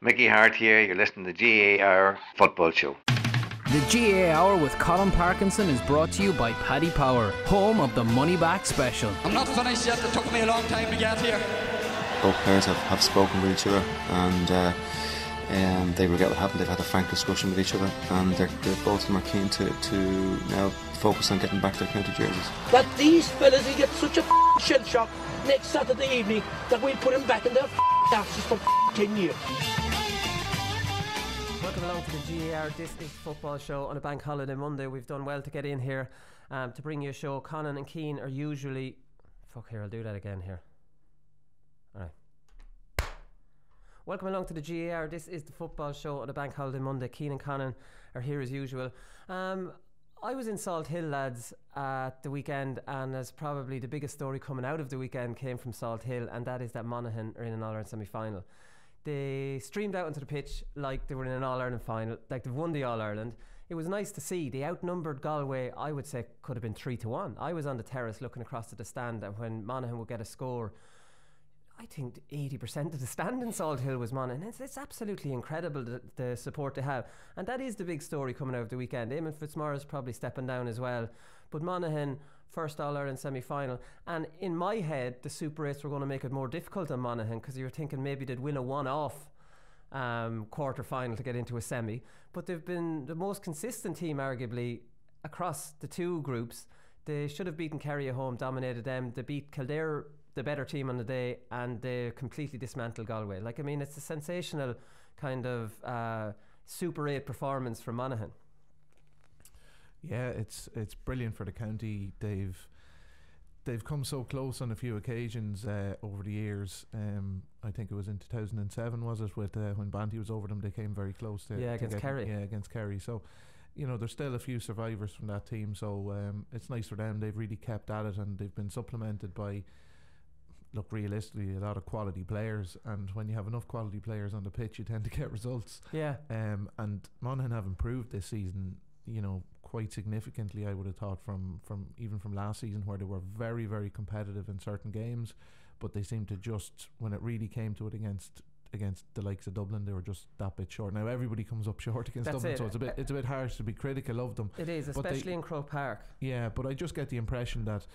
Mickey Hart here, you're listening to the GA Hour Football Show. The GA Hour with Colin Parkinson is brought to you by Paddy Power, home of the Money Back Special. I'm not finished yet, it took me a long time to get here. Both players have spoken with each other, and they regret what happened. They've had a frank discussion with each other, and they're both of them are keen to now focus on getting back their county jerseys. That these fellas will get such a shell shock next Saturday evening that we'll put them back in their asses for 10 years. Welcome along to the GAR District Football Show on a bank holiday Monday. We've done well to get in here to bring you a show. Conan and Cian are usually... I'll do that again here. Alright. Welcome along to the GAR. This is the football show on a bank holiday Monday. Cian and Conan are here as usual. I was in Salt Hill, lads, at the weekend, and as probably the biggest story coming out of the weekend came from Salt Hill, and that is that Monaghan are in an All-Ireland semi-final. They streamed out onto the pitch like they were in an All-Ireland final, like they've won the All-Ireland. It was nice to see. They outnumbered Galway, I would say, could have been 3-1. I was on the terrace looking across at the stand, and when Monaghan would get a score, I think 80% of the stand in Salt Hill was Monaghan. It's absolutely incredible, the support they have. And that is the big story coming out of the weekend. Eamonn Fitzmaurice probably stepping down as well. But Monaghan, first All-Ireland semi-final. And in my head, the Super 8s were going to make it more difficult on Monaghan, because you were thinking maybe they'd win a one-off quarter-final to get into a semi. But they've been the most consistent team, arguably, across the two groups. They should have beaten Kerry at home, dominated them. They beat Kildare, the better team on the day, and they completely dismantled Galway. It's a sensational kind of Super 8 performance from Monaghan. Yeah, it's brilliant for the county. They've come so close on a few occasions over the years. I think it was in 2007, was it, with when Banty was over them, they came very close to against Kerry. Yeah, against Kerry. So, there's still a few survivors from that team. So it's nice for them. They've really kept at it, and they've been supplemented by, look, realistically, a lot of quality players, and when you have enough quality players on the pitch, you tend to get results. Yeah. And Monaghan have improved this season, quite significantly, I would have thought, from even from last season, where they were very, very competitive in certain games, but they seemed to just, when it really came to it against the likes of Dublin, they were just that bit short. Now everybody comes up short against Dublin, so it's a bit harsh to be critical of them. It is, especially in Croke Park. Yeah, but I just get the impression that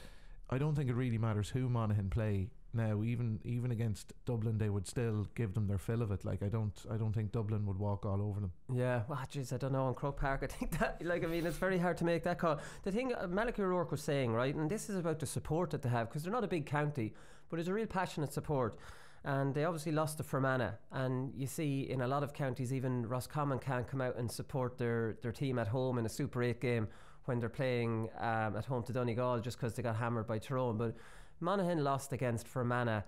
I don't think it really matters who Monaghan play. Now, even against Dublin, they would still give them their fill of it. I don't think Dublin would walk all over them. Yeah, well, jeez, I don't know. On Croke Park, I think that, it's very hard to make that call. The thing Malachy O'Rourke was saying, right, and this is about the support that they have, because they're not a big county, but there's a real passionate support. And they obviously lost to Fermanagh, and you see in a lot of counties, even Roscommon can't come out and support their team at home in a Super 8 game when they're playing at home to Donegal, just because they got hammered by Tyrone. But Monaghan lost against Fermanagh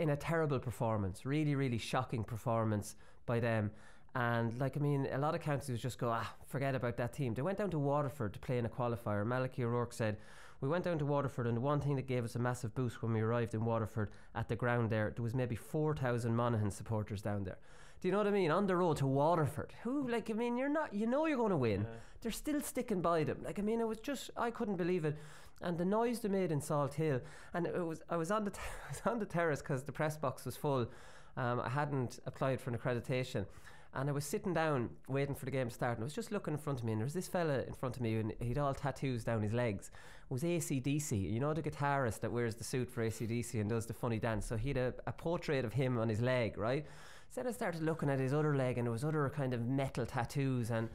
in a terrible performance, really, really shocking performance by them. And a lot of counties would just go, forget about that team. They went down to Waterford to play in a qualifier. Malachy O'Rourke said, we went down to Waterford, and the one thing that gave us a massive boost when we arrived in Waterford at the ground there was maybe 4,000 Monaghan supporters down there. Do you know what I mean? On the road to Waterford. You're not, you're going to win. Yeah. They're still sticking by them. It was just, I couldn't believe it. And the noise they made in Salt Hill, and I was on the terrace because the press box was full. I hadn't applied for an accreditation, and I was sitting down waiting for the game to start, and I was just looking in front of me, and there was this fella in front of me, and he'd all tattoos down his legs. It was AC/DC, the guitarist that wears the suit for AC/DC and does the funny dance. So he had a portrait of him on his leg, right? So then I started looking at his other leg, and there was other kind of metal tattoos, and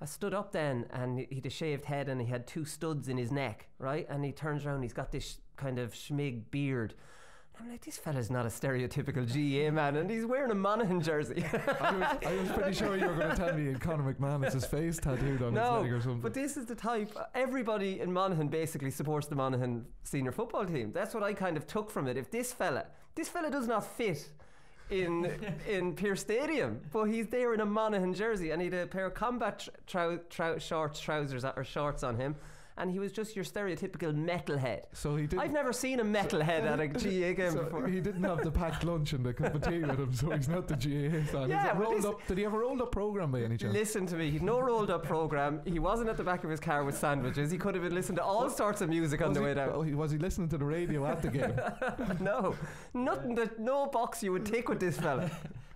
I stood up then, and he had a shaved head, and he had two studs in his neck, right? And he turns around, he's got this kind of schmig beard. I'm like, this fella's not a stereotypical GA man, and he's wearing a Monaghan jersey. I was pretty sure you were going to tell me Conor McManus's face tattooed on his leg or something. But this is the type, everybody in Monaghan basically supports the Monaghan senior football team. That's what I kind of took from it. If this fella does not fit in Pearse Stadium, but he's there in a Monaghan jersey, and he had a pair of combat shorts on him, and he was just your stereotypical metalhead. So he did. I've never seen a metalhead at a GA game before. He didn't have the packed lunch and the cup of tea with him, so he's not the GA fan. Yeah, did he have a rolled up programme by any chance? Listen to me, he'd no rolled up programme. He wasn't at the back of his car with sandwiches. He could have been listening to all sorts of music on the way down. Was he listening to the radio at the game? No, nothing. No box you would take with this fella.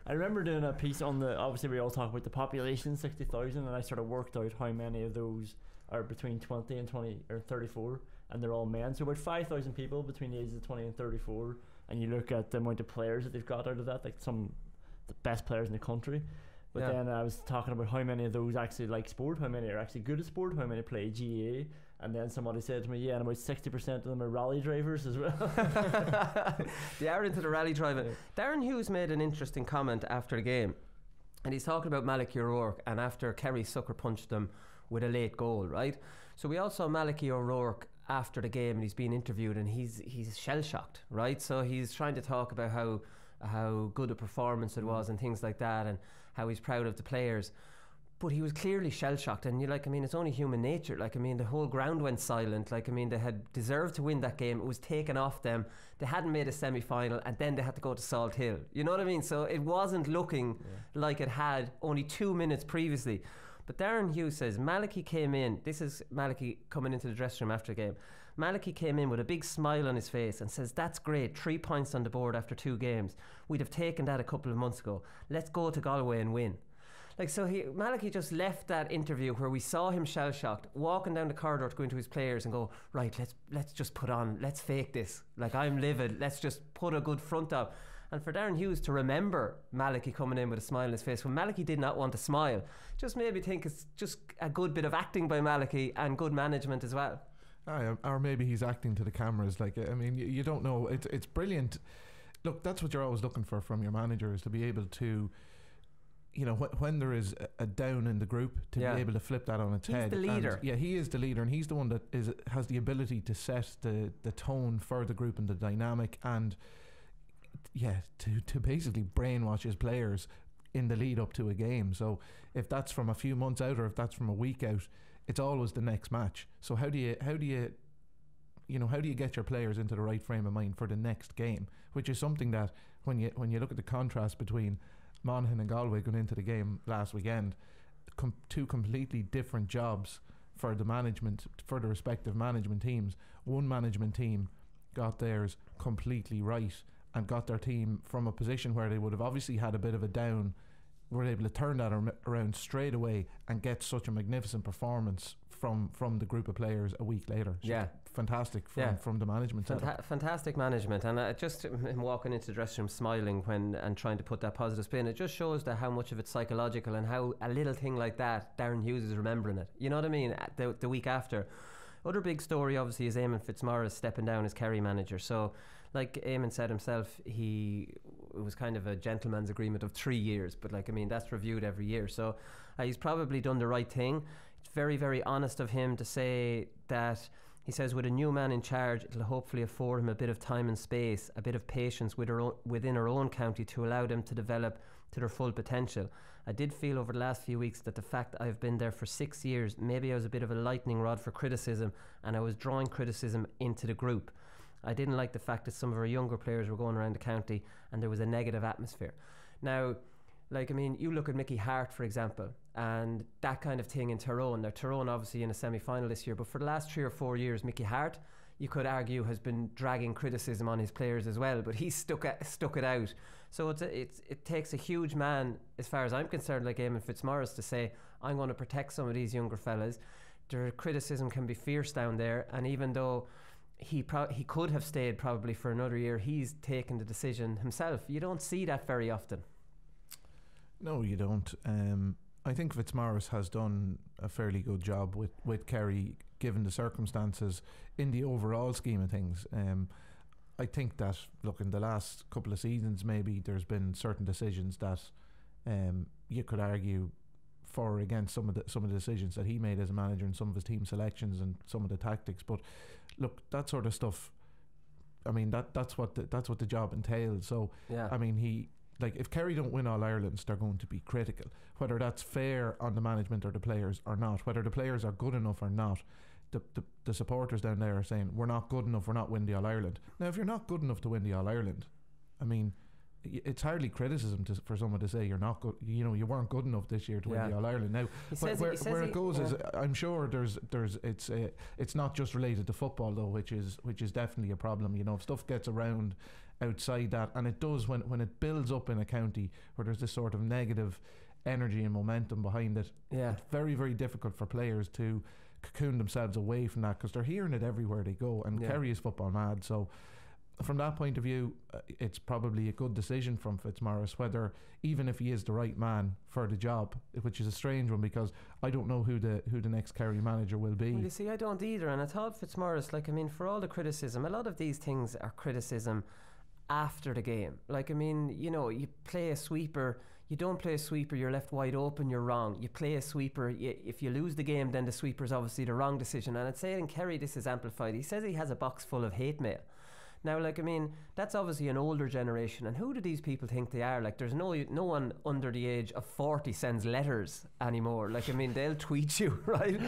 I remember doing a piece on obviously we all talk about the population, 60,000, and I sort of worked out how many of those are between 20 and 20 or 34, and they're all men. So about 5,000 people between the ages of 20 and 34, and you look at the amount of players that they've got out of that, like some the best players in the country. But then I was talking about how many of those actually like sport, how many are actually good at sport, how many play GAA, and then somebody said to me, and about 60% of them are rally drivers as well. They are into the rally driving. Darren Hughes made an interesting comment after the game, and he's talking about Malachy O'Rourke, and after Kerry sucker punched them with a late goal, right? So we all saw Malachy O'Rourke after the game, and he's being interviewed, and he's shell shocked, right? So he's trying to talk about how good a performance it was and things like that, and how he's proud of the players. But he was clearly shell-shocked, and it's only human nature. The whole ground went silent. They had deserved to win that game. It was taken off them. They hadn't made a semi-final, and then they had to go to Salt Hill. You know what I mean? So it wasn't looking like it had only 2 minutes previously. But Darren Hughes says Malachy came in. This is Malachy coming into the dressing room after the game. Malachy came in with a big smile on his face and says, "That's great, 3 points on the board after 2 games. We'd have taken that a couple of months ago. Let's go to Galway and win." Malachy just left that interview where we saw him shell-shocked, walking down the corridor to go into his players and go, "Right, let's just put on, let's fake this. I'm livid. Let's just put a good front up." And for Darren Hughes to remember Malachy coming in with a smile on his face when Malachy did not want to smile, just made me think it's just a good bit of acting by Malachy and good management as well. Or maybe he's acting to the cameras. You don't know. It's brilliant. Look, that's what you're always looking for from your manager, is to be able to, when there is a down in the group, to be able to flip that on its head. He's the leader. He is the leader, and he's the one that has the ability to set the tone for the group and the dynamic, and to basically brainwash his players in the lead up to a game. So if that's from a few months out or if that's from a week out, it's always the next match. So how do you get your players into the right frame of mind for the next game, which is something that when you look at the contrast between Monaghan and Galway going into the game last weekend, two completely different jobs for the management, for the respective management teams. One management team got theirs completely right and got their team from a position where they would have obviously had a bit of a down, were able to turn that around straight away and get such a magnificent performance from the group of players a week later. Fantastic from the management. Fantastic management, and just him walking into the dressing room smiling and trying to put that positive spin, it just shows that how much of it's psychological and how a little thing like that, Darren Hughes is remembering it. You know what I mean? The week after. Other big story obviously is Eamonn Fitzmaurice stepping down as Kerry manager. So like Eamonn said himself, it was kind of a gentleman's agreement of 3 years, but that's reviewed every year. So he's probably done the right thing. It's very, very honest of him to say that. He says with a new man in charge, it'll hopefully afford him a bit of time and space, a bit of patience within our own county to allow them to develop to their full potential. I did feel over the last few weeks that the fact I've been there for 6 years, maybe I was a bit of a lightning rod for criticism, and I was drawing criticism into the group. I didn't like the fact that some of our younger players were going around the county and there was a negative atmosphere. Now, you look at Mickey Hart, for example, and that kind of thing in Tyrone. Now, Tyrone obviously in a semi-final this year, but for the last 3 or 4 years, Mickey Hart, you could argue, has been dragging criticism on his players as well, but he stuck it out. So it takes a huge man, as far as I'm concerned, like Eamonn Fitzmaurice, to say, I'm going to protect some of these younger fellas. Their criticism can be fierce down there, and even though he could have stayed probably for another year, he's taken the decision himself. You don't see that very often. No, you don't. I think Fitzmaurice has done a fairly good job with Kerry, given the circumstances in the overall scheme of things. I think that, look, in the last couple of seasons, maybe there's been certain decisions that you could argue for or against some of the decisions that he made as a manager and some of his team selections and some of the tactics. But look, that sort of stuff, that's what the job entails. So if Kerry don't win All-Irelands, they're going to be critical, whether that's fair on the management or the players or not, whether the players are good enough or not. The supporters down there are saying, we're not good enough, we're not winning the All-Ireland. Now, if you're not good enough to win the All-Ireland, it's hardly criticism for someone to say you're not good. You weren't good enough this year to win the All-Ireland. Now, where it goes is, I'm sure it's not just related to football though, which is definitely a problem. If stuff gets around outside that, and it does when it builds up in a county where there's this sort of negative energy and momentum behind it. It's very, very difficult for players to cocoon themselves away from that, because they're hearing it everywhere they go, and Kerry is football mad. So from that point of view, it's probably a good decision from Fitzmaurice, whether, even if he is the right man for the job, which is a strange one, because I don't know who the next Kerry manager will be. Well, you see, I don't either, and I thought Fitzmaurice, like, I mean, for all the criticism, a lot of these things are criticism after the game. Like, I mean, you know, you play a sweeper, you don't play a sweeper, you're left wide open, you're wrong. You play a sweeper, if you lose the game, then the sweeper's obviously the wrong decision. And I'd say in Kerry this is amplified. He says he has a box full of hate mail. Now, like, I mean, that's obviously an older generation, and who do these people think they are? Like, there's no one under the age of 40 sends letters anymore. Like, I mean, they'll tweet you, right?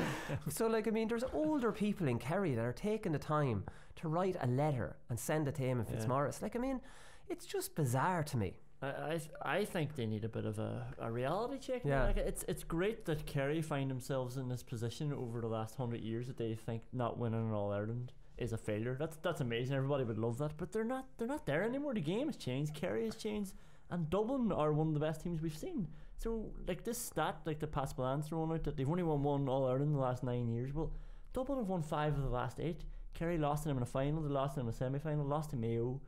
So, like, I mean, there's older people in Kerry that are taking the time to write a letter and send it to Eamonn Fitzmaurice. Like, I mean, it's just bizarre to me. I think they need a bit of a reality check. Yeah. Like, it's great that Kerry find themselves in this position over the last 100 years that they think not winning an All-Ireland is a failure. That's amazing. Everybody would love that, but they're not there anymore. The game has changed, Kerry has changed, and Dublin are one of the best teams we've seen. So, like, this stat, like the Pat Spillan's throwing out, that they've only won one All-Ireland in the last 9 years. Well, Dublin have won 5 of the last 8. Kerry lost to them in a final, they lost to them in a semi-final, lost to Mayo.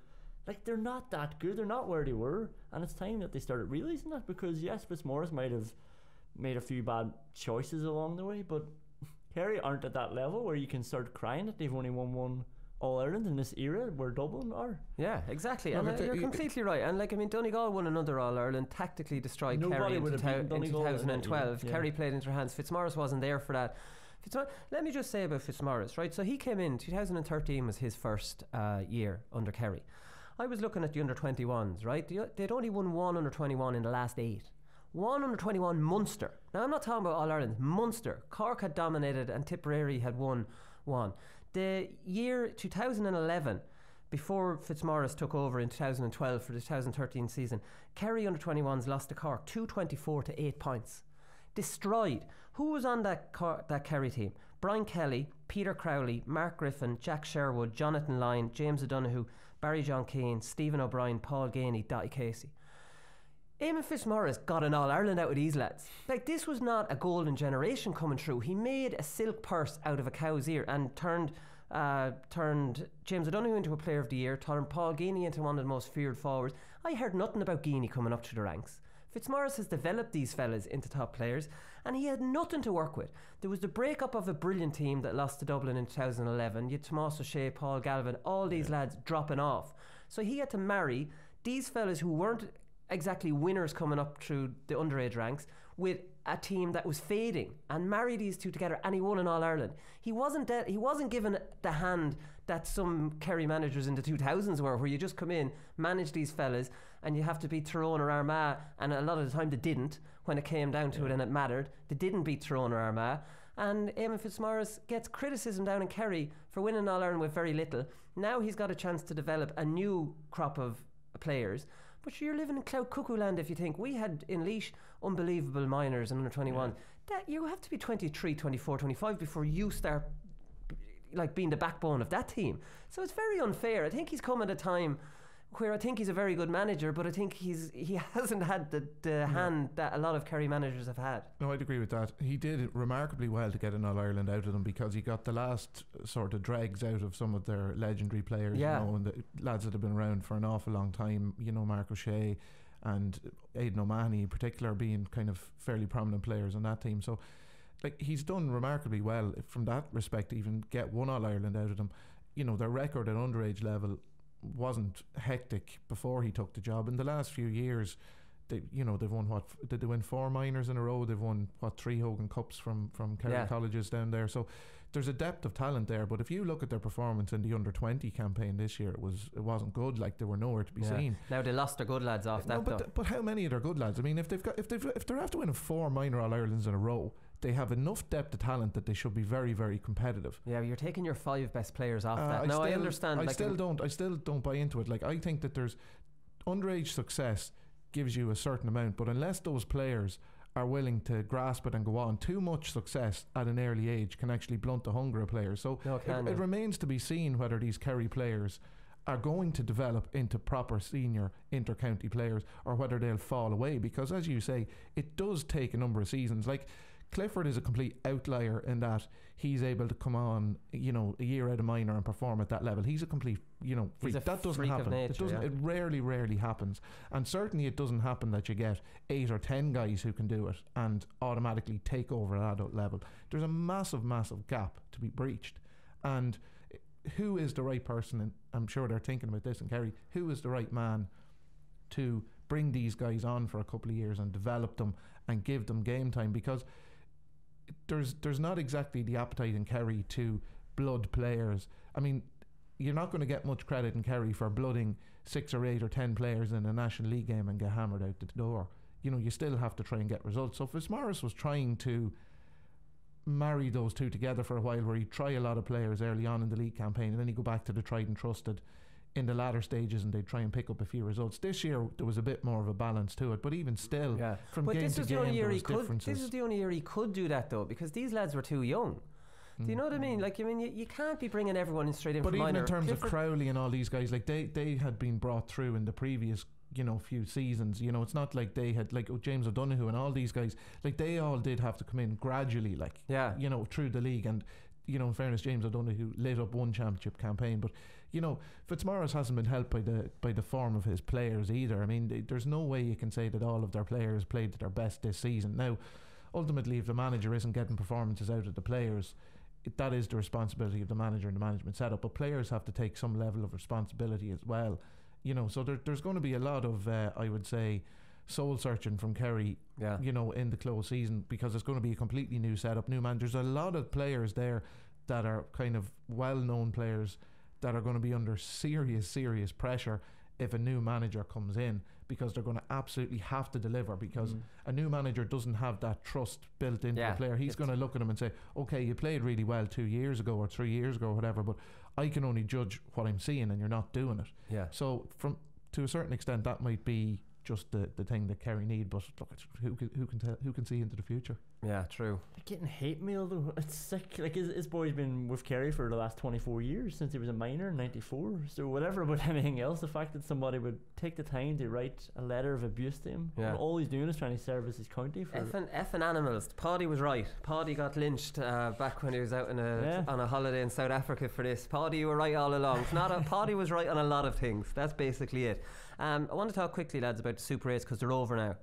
Like, they're not that good, they're not where they were, and it's time that they started realising that, because yes, Fitzmaurice might have made a few bad choices along the way, but Kerry aren't at that level where you can start crying that they've only won one All-Ireland in this era where Dublin are. Yeah, exactly. And you're completely right. And, like, I mean, Donegal won another All-Ireland, tactically destroyed Kerry in 2012. Kerry played into their hands. Fitzmaurice wasn't there for that. Let me just say about Fitzmaurice, right? So he came in, 2013 was his first year under Kerry. I was looking at the under-21s, right? They'd only won one under-21 in the last 8. One under-21 Munster. Now, I'm not talking about All-Ireland. Munster. Cork had dominated and Tipperary had won one. The year 2011, before Fitzmaurice took over in 2012 for the 2013 season, Kerry under-21s lost to Cork 224 to 8 points. Destroyed. Who was on that Kerry team? Brian Kelly, Peter Crowley, Mark Griffin, Jack Sherwood, Jonathan Lyon, James O'Donoghue, Barry John Keane, Stephen O'Brien, Paul Ganey, Dottie Casey. Eamonn Fitzmaurice got an All-Ireland out of these lads. Like, this was not a golden generation coming through. He made a silk purse out of a cow's ear and turned James O'Donoghue into a player of the year, turned Paul Ganey into one of the most feared forwards. I heard nothing about Ganey coming up through the ranks. Fitzmaurice has developed these fellas into top players, and he had nothing to work with. There was the breakup of a brilliant team that lost to Dublin in 2011. You had Tomás O'Shea, Paul Galvin, all these lads dropping off. So he had to marry these fellas who weren't exactly winners coming up through the underage ranks with a team that was fading, and marry these two together, and he won an All-Ireland. He wasn't given the hand that some Kerry managers in the 2000s were, where you just come in, manage these fellas, and you have to beat Tyrone or Armagh, and a lot of the time they didn't. When it came down to it and it mattered, they didn't beat Tyrone or Armagh. And Eamonn Fitzmaurice gets criticism down in Kerry for winning All-Ireland with very little. Now he's got a chance to develop a new crop of players. But you're living in cloud cuckoo land if you think. We had in Laois unbelievable minors and under 21. That you have to be 23, 24, 25 before you start like being the backbone of that team. So it's very unfair. I think he's come at a time where I think he's a very good manager, but I think he hasn't had the hand that a lot of Kerry managers have had. No, I'd agree with that. He did remarkably well to get an All-Ireland out of them, because he got the last sort of dregs out of some of their legendary players, you know, and the lads that have been around for an awful long time, you know, Mark O'Shea and Aidan O'Mahony in particular being kind of fairly prominent players on that team. So, like, he's done remarkably well from that respect to even get one All-Ireland out of them. You know, their record at underage level wasn't hectic before he took the job. In the last few years, they've won did they win 4 minors in a row? They've won 3 Hogan Cups from Kerry colleges down there. So there's a depth of talent there. But if you look at their performance in the under-20 campaign this year, it wasn't good. Like, they were nowhere to be seen. Now they lost their good lads off that. But how many of their good lads? I mean, if they're after winning 4 minor All-Irelands in a row, they have enough depth of talent that they should be very, very competitive. Yeah, you're taking your 5 best players off that. I understand. I still don't buy into it. Like, I think that there's underage success gives you a certain amount, but unless those players are willing to grasp it and go on, too much success at an early age can actually blunt the hunger of players. So it remains to be seen whether these Kerry players are going to develop into proper senior inter-county players, or whether they'll fall away, because as you say, it does take a number of seasons. Like, Clifford is a complete outlier in that he's able to come on, you know, a year out of minor and perform at that level. He's a complete, you know, freak. That doesn't happen. It rarely happens. And certainly it doesn't happen that you get 8 or 10 guys who can do it and automatically take over at adult level. There's a massive gap to be breached. And who is the right person, and I'm sure they're thinking about this in Kerry, who is the right man to bring these guys on for a couple of years and develop them and give them game time? Because there's not exactly the appetite in Kerry to blood players. I mean, you're not going to get much credit in Kerry for blooding 6 or 8 or 10 players in a National League game and get hammered out the door. You know, you still have to try and get results. So Fitzmaurice was trying to marry those two together for a while, where he'd try a lot of players early on in the league campaign and then he'd go back to the tried and trusted in the latter stages and they'd try and pick up a few results. This year there was a bit more of a balance to it, but even still, from but game to game there was differences. This is the only year he could do that, though, because these lads were too young. Do you know what I mean? Like, I mean, you can't be bringing everyone in straight in from minor. But even in terms of Crowley and all these guys, like they had been brought through in the previous, you know, few seasons. You know, it's not like they had, like James O'Donoghue and all these guys, like they all did have to come in gradually, like, you know, through the league. And, you know, in fairness, James O'Donoghue lit up one championship campaign, but, you know, Fitzmaurice hasn't been helped by the form of his players either. I mean, there's no way you can say that all of their players played at their best this season. Now, ultimately, if the manager isn't getting performances out of the players, that is the responsibility of the manager and the management setup. But players have to take some level of responsibility as well. You know, so there's going to be a lot of, I would say, soul searching from Kerry, you know, in the close season, because it's going to be a completely new setup, new man. There's a lot of players there that are kind of well-known players that are going to be under serious pressure if a new manager comes in, because they're going to absolutely have to deliver, because a new manager doesn't have that trust built into the player. He's going to look at him and say, okay, you played really well 2 years ago or 3 years ago or whatever, but I can only judge what I'm seeing and you're not doing it. So to a certain extent that might be just the thing that Kerry need, but look, who can see into the future? Yeah, true. Getting hate mail though, it's sick. Like his boy's been with Kerry for the last 24 years, since he was a minor in 94. So whatever about anything else, the fact that somebody would take the time to write a letter of abuse to him, and all he's doing is trying to service his county for effing animals. Paddy was right. Paddy got lynched back when he was out on a holiday in South Africa for this. Paddy, you were right all along. Paddy was right on a lot of things. That's basically it. I want to talk quickly, lads, about the Super 8s, because they're over now,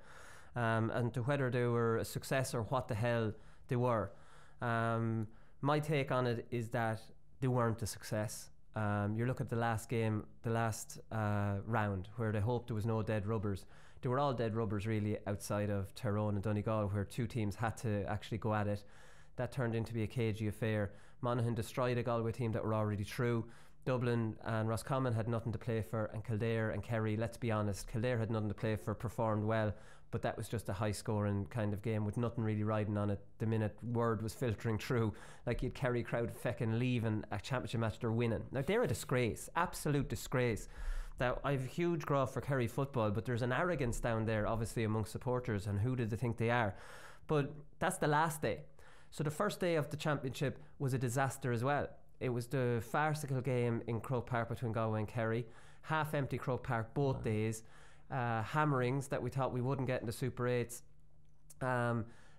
and to whether they were a success or what the hell they were. My take on it is that they weren't a success. You look at the last game, the last round, where they hoped there was no dead rubbers. They were all dead rubbers really, outside of Tyrone and Donegal, where two teams had to actually go at it. That turned into be a cagey affair. Monaghan destroyed a Galway team that were already through. Dublin and Roscommon had nothing to play for, and Kildare and Kerry, let's be honest, Kildare had nothing to play for, performed well, but that was just a high scoring kind of game with nothing really riding on it. The minute word was filtering through, like you'd Kerry crowd fecking leaving a championship match they're winning. Now they're a disgrace, absolute disgrace. Now I've huge graph for Kerry football, but there's an arrogance down there obviously amongst supporters, and who do they think they are? But that's the last day. So the first day of the championship was a disaster as well. It was the farcical game in Croke Park between Galway and Kerry. Half empty Croke Park both days. Hammerings that we thought we wouldn't get in the Super 8s.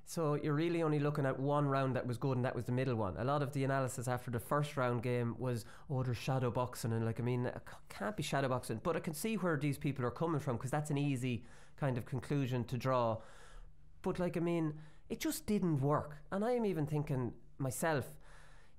So you're really only looking at one round that was good, and that was the middle one. A lot of the analysis after the first round game was, there's shadow boxing, and like, I mean, it can't be shadow boxing, but I can see where these people are coming from, because that's an easy kind of conclusion to draw. But like, I mean, it just didn't work. And I am even thinking myself,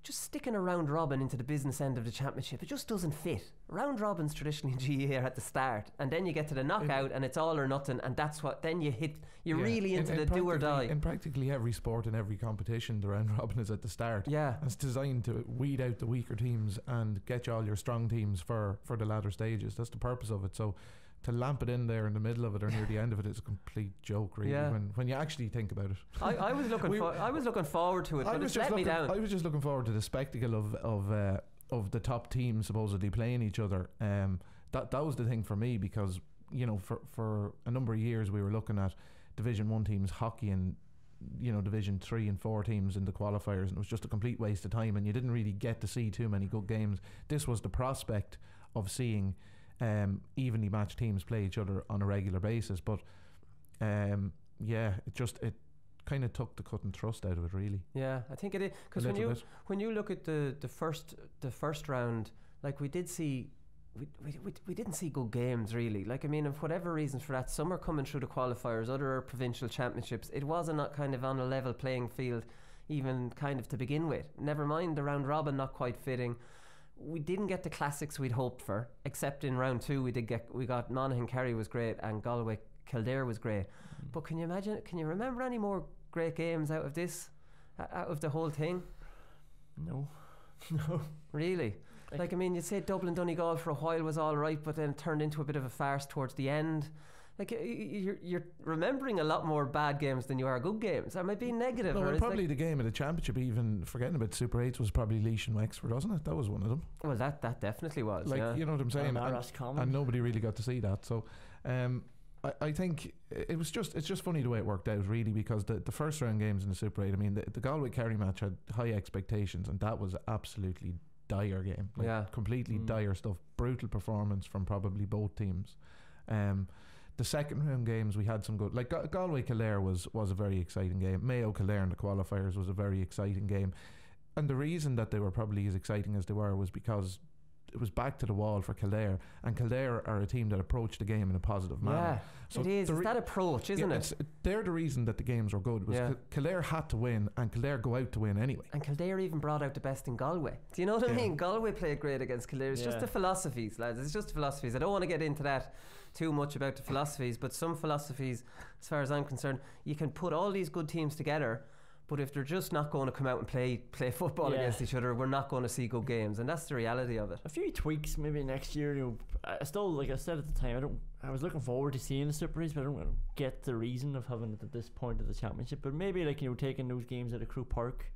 just sticking a round robin into the business end of the championship, it just doesn't fit. Round robins traditionally in GAA are at the start, and then you get to the knockout and it's all or nothing, and that's what then you hit. You're really into the do or die. In practically every sport and every competition, the round robin is at the start. And it's designed to weed out the weaker teams and get you all your strong teams for the latter stages. That's the purpose of it. So to lamp it in there in the middle of it or near the end of it is a complete joke, really, when you actually think about it. I was looking forward to it, but it's let me down. I was just looking forward to the spectacle of the top teams supposedly playing each other. That was the thing for me, because, you know, for a number of years we were looking at Division 1 teams hockey and, you know, Division 3 and 4 teams in the qualifiers, and it was just a complete waste of time, and you didn't really get to see too many good games. This was the prospect of seeing evenly matched teams play each other on a regular basis. But it kind of took the cut and thrust out of it, really. Yeah, I think it is, because when you look at the first round, like we didn't see good games, really. Like, I mean, of whatever reasons for that, some are coming through the qualifiers, other provincial championships. It wasn't not kind of on a level playing field, even kind of to begin with. Never mind the round robin not quite fitting. We didn't get the classics we'd hoped for, except in round 2 we got Monaghan Kerry was great and Galway Kildare was great. But can you remember any more great games out of this, out of the whole thing? No. Really? Like, I mean, you'd say Dublin Donegal for a while was all right, but then turned into a bit of a farce towards the end. Like, you're remembering a lot more bad games than you are good games. Am I being negative? No, probably the game of the championship, even forgetting about Super 8's, was probably Laois and Wexford, wasn't it? That was one of them. Well, that definitely was. Like, yeah. You know what I'm saying? And nobody really got to see that. So, I think it's just funny the way it worked out, really, because the first round games in the Super 8, I mean, the Galway Kerry match had high expectations, and that was absolutely dire game, like completely dire stuff. Brutal performance from probably both teams. The second round games we had some good, like Galway Kildare was a very exciting game. Mayo Kildare in the qualifiers was a very exciting game, and the reason that they were probably as exciting as they were was because it was back to the wall for Kildare, and Kildare are a team that approached the game in a positive manner. Yeah, so it is. It's that approach, isn't it? They're the reason that the games were good. Was Kildare had to win, and Kildare go out to win anyway. And Kildare even brought out the best in Galway. Do you know what I mean? Galway played great against Kildare. It's just the philosophies, lads. It's just the philosophies. I don't want to get into that too much about the philosophies, but some philosophies, as far as I'm concerned, you can put all these good teams together, but if they're just not going to come out and play football against each other, we're not going to see good games, and that's the reality of it. A few tweaks maybe next year. You know, I still, like I said at the time, I was looking forward to seeing the Super 8's, but I don't get the reason of having it at this point of the championship. But maybe, like, you know, taking those games out of Crewe Park,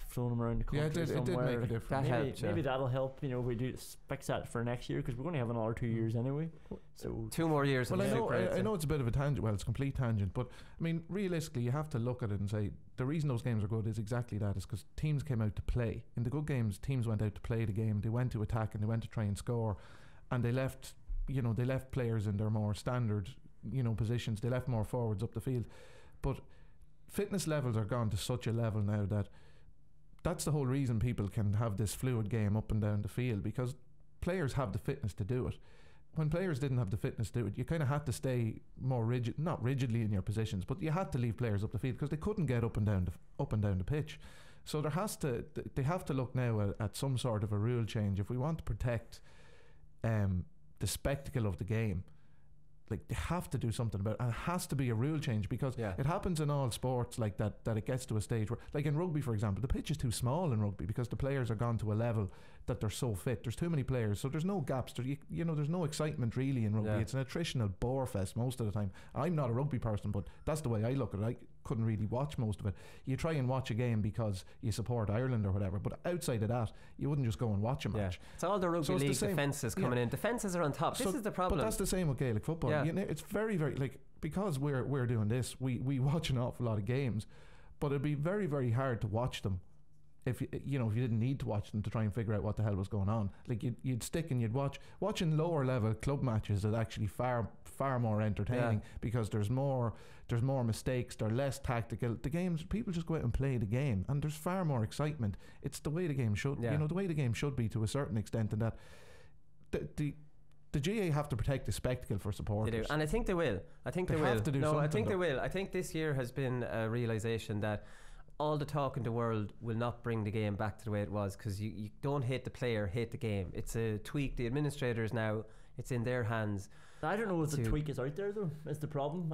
throwing them around the country somewhere. It did make a difference. That helped, maybe that'll help. You know, if we do fix that for next year, because we're going to have another 2 years anyway. So 2 more years. Well, I know it's a bit of a tangent. Well, it's a complete tangent, but I mean, realistically, you have to look at it and say the reason those games are good is exactly that. Is because teams came out to play. In the good games, teams went out to play the game. They went to attack and they went to try and score, and they left players in their more standard, positions. They left more forwards up the field, but fitness levels are gone to such a level now that that's the whole reason people can have this fluid game up and down the field, because players have the fitness to do it. When players didn't have the fitness to do it, you kind of had to stay more rigid, not rigidly in your positions, but you had to leave players up the field because they couldn't get up and down the pitch. So they have to look now at some sort of a rule change if we want to protect the spectacle of the game. Like, they have to do something about it, and it has to be a rule change, because it happens in all sports like that it gets to a stage where, like in rugby for example, the pitch is too small in rugby because the players are gone to a level that they're so fit. There's too many players, so there's no gaps. There's no excitement really in rugby. It's an attritional bore fest most of the time. I'm not a rugby person, but that's the way I look at it. I couldn't really watch most of it. You try and watch a game because you support Ireland or whatever, but outside of that you wouldn't just go and watch a match. It's all the rugby league defences coming in. Defences are on top. This is the problem. But that's the same with Gaelic football. It's very, very, like, because we're doing this, we watch an awful lot of games, but it'd be very, very hard to watch them if you didn't need to watch them to try and figure out what the hell was going on. Like, you'd stick and you'd watching lower level club matches is actually far more entertaining, because there's more mistakes, they're less tactical. The games, people just go out and play the game, and there's far more excitement. It's the way the game should the way the game should be, to a certain extent, and that the GA have to protect the spectacle for supporters. They do, and I think they will. I think they will. Have to do something. I think they will. I think this year has been a realisation that all the talk in the world will not bring the game back to the way it was, because you don't hate the player, hate the game. It's a tweak. The administrators now, it's in their hands. I don't know if the tweak is out there though. Is the problem?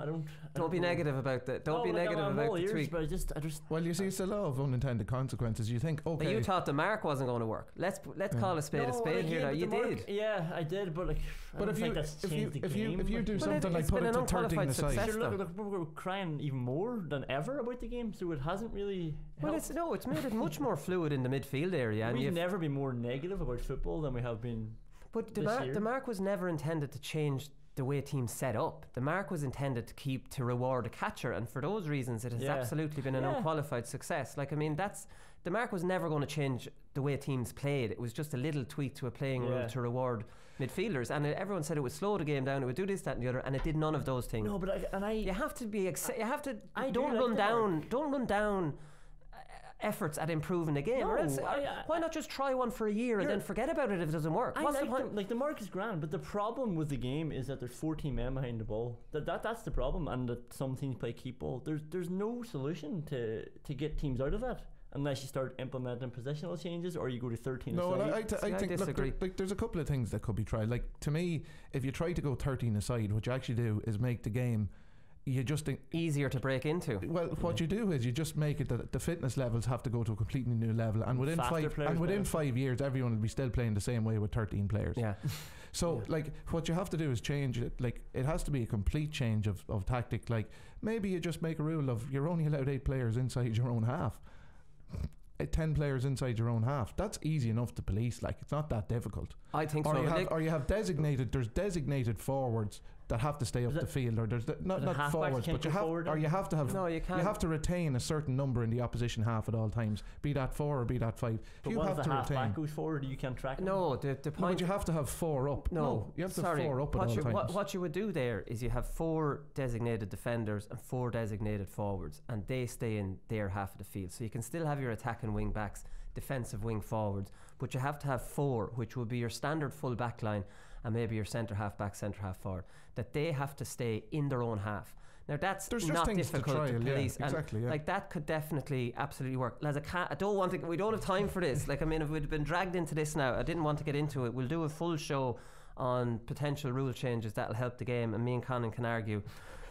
Don't be negative about that. Don't be negative about the tweak. But I just. Well, you see, it's the law of unintended consequences. You think, okay, you thought the mark wasn't going to work. Let's call a spade here. Now you did. Yeah, I did, but like. But if you do something like put it to 13 aside, look, we're crying even more than ever about the game, so it hasn't really. Well, it's made it much more fluid in the midfield area. We've never been more negative about football than we have been. But the mark was never intended to change the way teams set up. The mark was intended to reward a catcher, and for those reasons it has absolutely been an unqualified success. Like, I mean, the mark was never going to change the way teams played. It was just a little tweak to a playing rule to reward midfielders, and everyone said it would slow the game down, it would do this, that and the other, and it did none of those things. No, but you have to be don't run down efforts at improving the game. No, or else, why not just try one for a year and then forget about it if it doesn't work? What's the point? Like, the mark is grand, but the problem with the game is that there's 14 men behind the ball. That's the problem, and that some teams play keep ball. There's no solution to get teams out of that unless you start implementing positional changes or you go to 13 no, aside. I think disagree. Look, there's a couple of things that could be tried. Like, to me, if you try to go 13 aside, what you actually do is make the game easier to break into. Well, what you do is you just make it that the fitness levels have to go to a completely new level, and within 5 years everyone will be still playing the same way with 13 players. So like, what you have to do is change it. Like, it has to be a complete change of tactic. Like, maybe you just make a rule of you're only allowed 8 players inside your own half, 10 players inside your own half. That's easy enough to police. Like, it's not that difficult. I think or so. You have designated forwards that have to stay up the field, or there's not forwards, but you have to retain a certain number in the opposition half at all times, be that 4 or be that 5. But you what have if the to half retain. back goes forward? You can't track. No, the point. No, but you have to have 4 up. No, you have to have 4 up at all times. What you would do there is you have 4 designated defenders and 4 designated forwards, and they stay in their half of the field. So you can still have your attacking wing backs, defensive wing forwards, but you have to have 4, which would be your standard full back line, and maybe your centre half back, centre half forward, that they have to stay in their own half. Now that's not difficult to police, like, that could definitely absolutely work. Lads, we don't have time for this. Like, I mean, if we'd been dragged into this now, I didn't want to get into it. We'll do a full show on potential rule changes that'll help the game, and me and Conan can argue.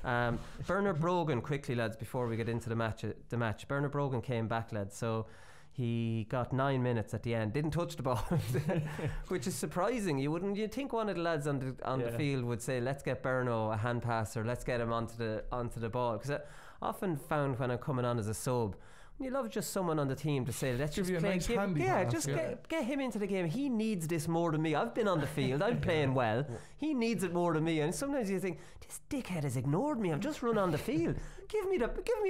Bernard Brogan, quickly lads, before we get into the match. Bernard Brogan came back, lads, so he got 9 minutes at the end, didn't touch the ball, which is surprising. You'd think one of the lads on the field would say, let's get Berno a hand pass, or let's get him onto the ball, because I often found when I'm coming on as a sub, you love just someone on the team to say, let's just play, get him into the game. He needs this more than me. I've been on the field, I'm playing well, he needs it more than me. And sometimes you think, this dickhead has ignored me, I've just run on the field, give me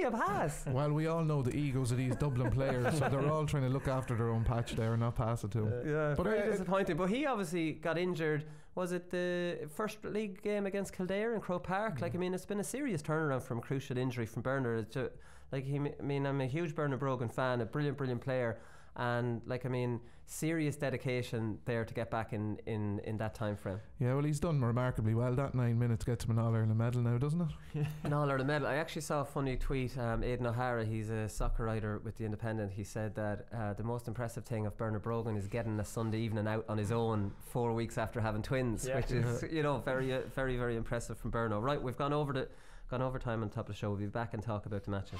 a pass. Well, we all know the egos of these Dublin players, so they're all trying to look after their own patch there and not pass it to him. But very disappointing. But he obviously got injured. Was it the first league game against Kildare in Croke Park? Like, I mean, it's been a serious turnaround from a crucial injury from Bernard. I'm a huge Bernard Brogan fan, a brilliant player, and like, I mean, serious dedication there to get back in that time frame. Yeah, well, he's done remarkably well. That 9 minutes gets him an All-Ireland medal now, doesn't it? An All-Ireland medal. I actually saw a funny tweet. Aidan O'Hara, he's a soccer writer with The Independent, he said that the most impressive thing of Bernard Brogan is getting a Sunday evening out on his own 4 weeks after having twins, which is very very impressive from Berno. Right, we've gone over time on top of the show. We'll be back and talk about the matches.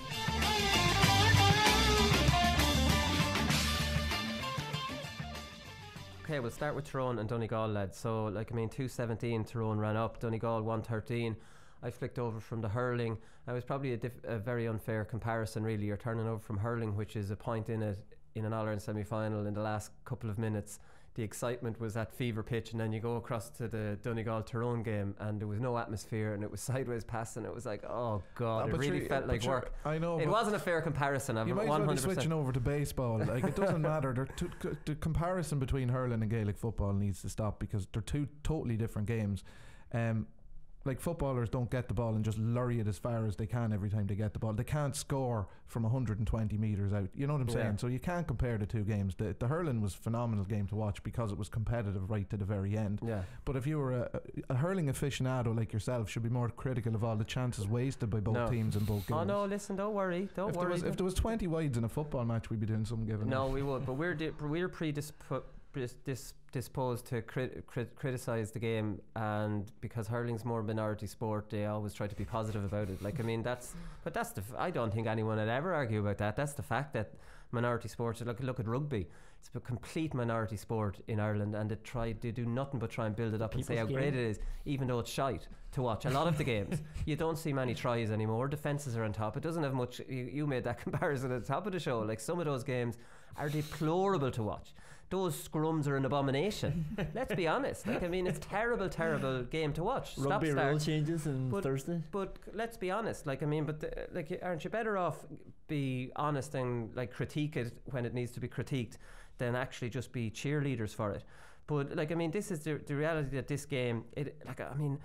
Okay, we'll start with Tyrone and Donegal, lads. So, like, I mean, 2-17, Tyrone ran up, Donegal 1-13. I flicked over from the hurling. It was probably a very unfair comparison, really. You're turning over from hurling, which is a point in an All-Ireland semi-final in the last couple of minutes. The excitement was at fever pitch, and then you go across to the Donegal-Tyrone game and there was no atmosphere and it was sideways passing. It was like, oh God, it really felt like work. I know it wasn't a fair comparison. You might as well be switching over to baseball. Like, it doesn't matter. The comparison between hurling and Gaelic football needs to stop, because they're 2 totally different games. Like, footballers don't get the ball and just lurry it as far as they can every time they get the ball. They can't score from 120 metres out. You know what I'm saying? So you can't compare the 2 games. The hurling was a phenomenal game to watch because it was competitive right to the very end. Yeah. But if you were a hurling aficionado like yourself, should be more critical of all the chances wasted by both teams in both games. Oh no, listen, don't worry. If there was 20 wides in a football match, we'd be doing something given. No, we would. But we're predisposed to criticise the game, and because hurling's more minority sport, they always try to be positive about it. Like, I mean, I don't think anyone would ever argue about that. That's the fact that minority sports, look at rugby, it's a complete minority sport in Ireland, and they do nothing but try and build it up and say how great it is, even though it's shite to watch. A lot of the games, you don't see many tries anymore. Defences are on top. It doesn't have much. You made that comparison at the top of the show. Like, some of those games are deplorable to watch. those scrums are an abomination. Let's be honest. Like, I mean, it's terrible game to watch. Rugby rule changes on Thursday. But let's be honest. Like, I mean, like, aren't you better off be honest and like critique it when it needs to be critiqued than actually just be cheerleaders for it? But like, I mean, this is the reality that this game. I mean,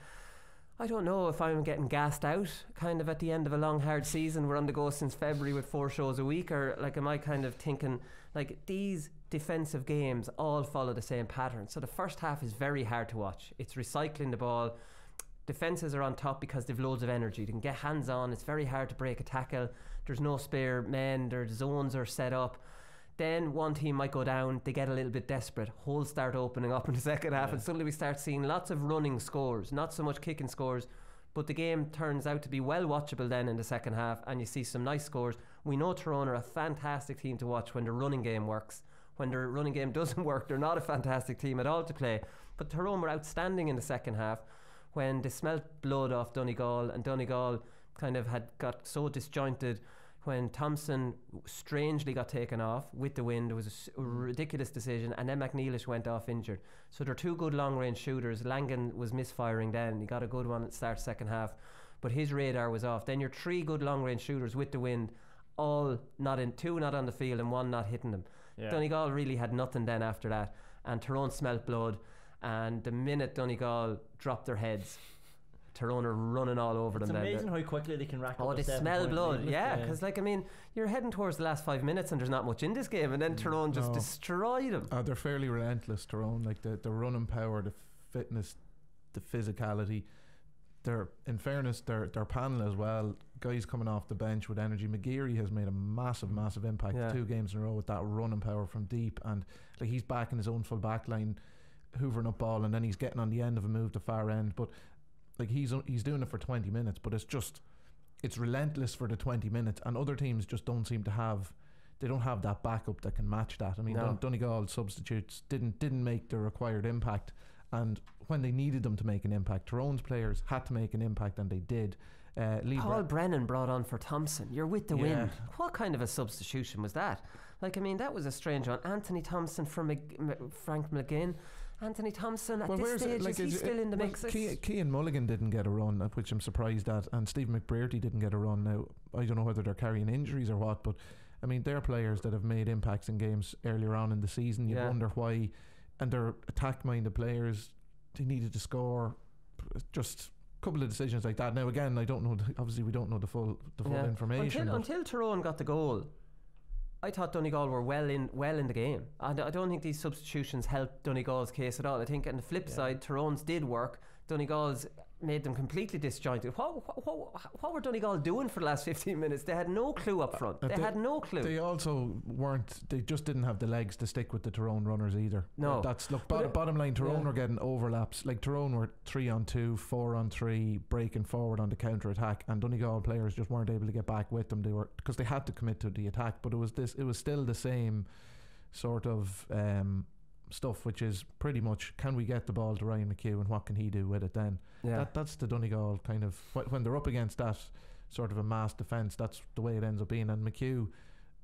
I don't know if I'm getting gassed out kind of at the end of a long hard season. We're on the go since February with 4 shows a week, or like, am I kind of thinking like these defensive games all follow the same pattern? So the first half is very hard to watch. It's recycling the ball. Defences are on top because they've loads of energy. They can get hands on. It's very hard to break a tackle. There's no spare men. Their zones are set up. Then one team might go down, they get a little bit desperate, holes start opening up in the second half, and suddenly we start seeing lots of running scores, not so much kicking scores, but the game turns out to be well watchable then in the second half, and you see some nice scores. We know Tyrone are a fantastic team to watch when their running game works. When their running game doesn't work, they're not a fantastic team at all to play. But Tyrone were outstanding in the second half when they smelt blood off Donegal, and Donegal kind of had got so disjointed. When Thompson strangely got taken off with the wind, it was a ridiculous decision, and then McNeilish went off injured. So they're two good long-range shooters. Langan was misfiring then. He got a good one at the start second half, but his radar was off. Then your 3 good long-range shooters with the wind, all not in, 2 not on the field and 1 not hitting them. Yeah. Donegal really had nothing then after that, and Tyrone smelt blood, and the minute Donegal dropped their heads, Tyrone are running all over them. It's amazing how quickly they can rack up. Oh, they smell blood, yeah. Because like, I mean, you're heading towards the last 5 minutes and there's not much in this game, and then Tyrone just destroyed them. They're fairly relentless, Tyrone. Like the running power, the fitness, the physicality. They're, in fairness, their panel as well. Guys coming off the bench with energy. McGeary has made a massive impact. 2 games in a row with that running power from deep, and like he's back in his own full back line, hoovering up ball, and then he's getting on the end of a move to far end, but. Like he's doing it for 20 minutes, but it's relentless for the 20 minutes, and other teams just don't seem to have, they don't have that backup that can match that. I mean, Donegal substitutes didn't make the required impact, and when they needed them to make an impact, Tyrone's players had to make an impact, and they did. Paul Brennan brought on for Thompson. You're with the wind. What kind of a substitution was that? Like, I mean, that was a strange one. Anthony Thompson for Frank McGinn. Anthony Thompson at this stage, is he still in the mix? Cian Mulligan didn't get a run, which I'm surprised at, and Stephen McBrearty didn't get a run. Now, I don't know whether they're carrying injuries or what, but I mean, they're players that have made impacts in games earlier on in the season. You wonder why, and they're attack-minded players. They needed to score. Just a couple of decisions like that. Now, again, I don't know. Obviously, we don't know the full information. Until Tyrone got the goal, I thought Donegal were well in the game. I don't think these substitutions helped Donegal's case at all. I think on the flip side, Tyrone's did work. Donegal's made them completely disjointed. What were Donegal doing for the last 15 minutes? They had no clue up front. They had no clue. They also weren't. They just didn't have the legs to stick with the Tyrone runners either. No, bottom line. Tyrone were getting overlaps. Like Tyrone were 3-on-2, 4-on-3, breaking forward on the counter attack, and Donegal players just weren't able to get back with them. They were, because they had to commit to the attack, but it was still the same sort of stuff, which is pretty much, can we get the ball to Ryan McHugh and what can he do with it then? That's the Donegal kind of, when they're up against that sort of a mass defence, that's the way it ends up being. And McHugh,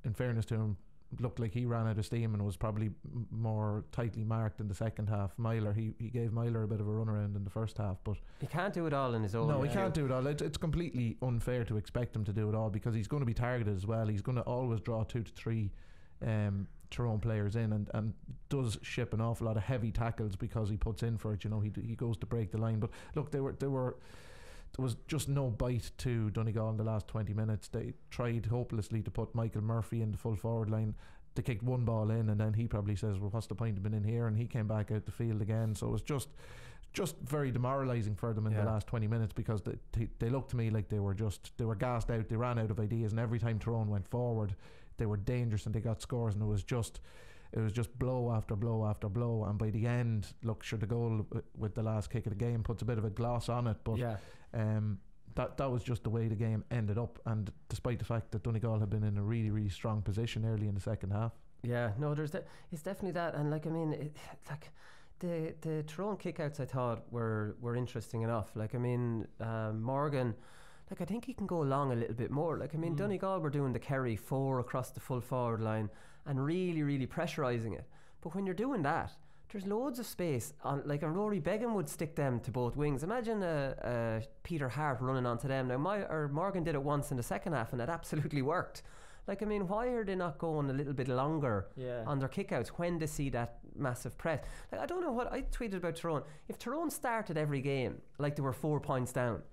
in fairness to him, looked like he ran out of steam and was probably more tightly marked in the second half. Myler, he gave Myler a bit of a runaround in the first half, but he can't do it all in his own. No, he can't do it all. It's completely unfair to expect him to do it all, because he's going to be targeted as well. He's going to always draw 2 to 3 Tyrone players in, and does ship an awful lot of heavy tackles because he puts in for it. You know, he goes to break the line. But look, there was just no bite to Donegal in the last 20 minutes. They tried hopelessly to put Michael Murphy in the full forward line. They kicked one ball in, and then he probably says, well, what's the point of being in here? And he came back out the field again. So it was just very demoralising for them in the last 20 minutes, because they looked to me like they were gassed out. They ran out of ideas, and every time Tyrone went forward, they were dangerous and they got scores, and it was just blow after blow after blow. And by the end, look, sure, the goal with the last kick of the game puts a bit of a gloss on it, but that was just the way the game ended up. And despite the fact that Donegal had been in a really, really strong position early in the second half. Yeah, no, it's definitely that. And like, I mean, the Tyrone kickouts I thought were interesting enough. Like, I mean, Morgan, like, I think he can go along a little bit more. Like, I mean, Donegal were doing the Kerry 4 across the full forward line and really, really pressurising it. But when you're doing that, there's loads of space. On like a Rory Beggan would stick them to both wings. Imagine a Peter Hart running onto them. Now Morgan did it once in the second half, and it absolutely worked. Like, I mean, why are they not going a little bit longer on their kickouts when they see that massive press? Like, I don't know what I tweeted about Tyrone. If Tyrone started every game like they were 4 points down,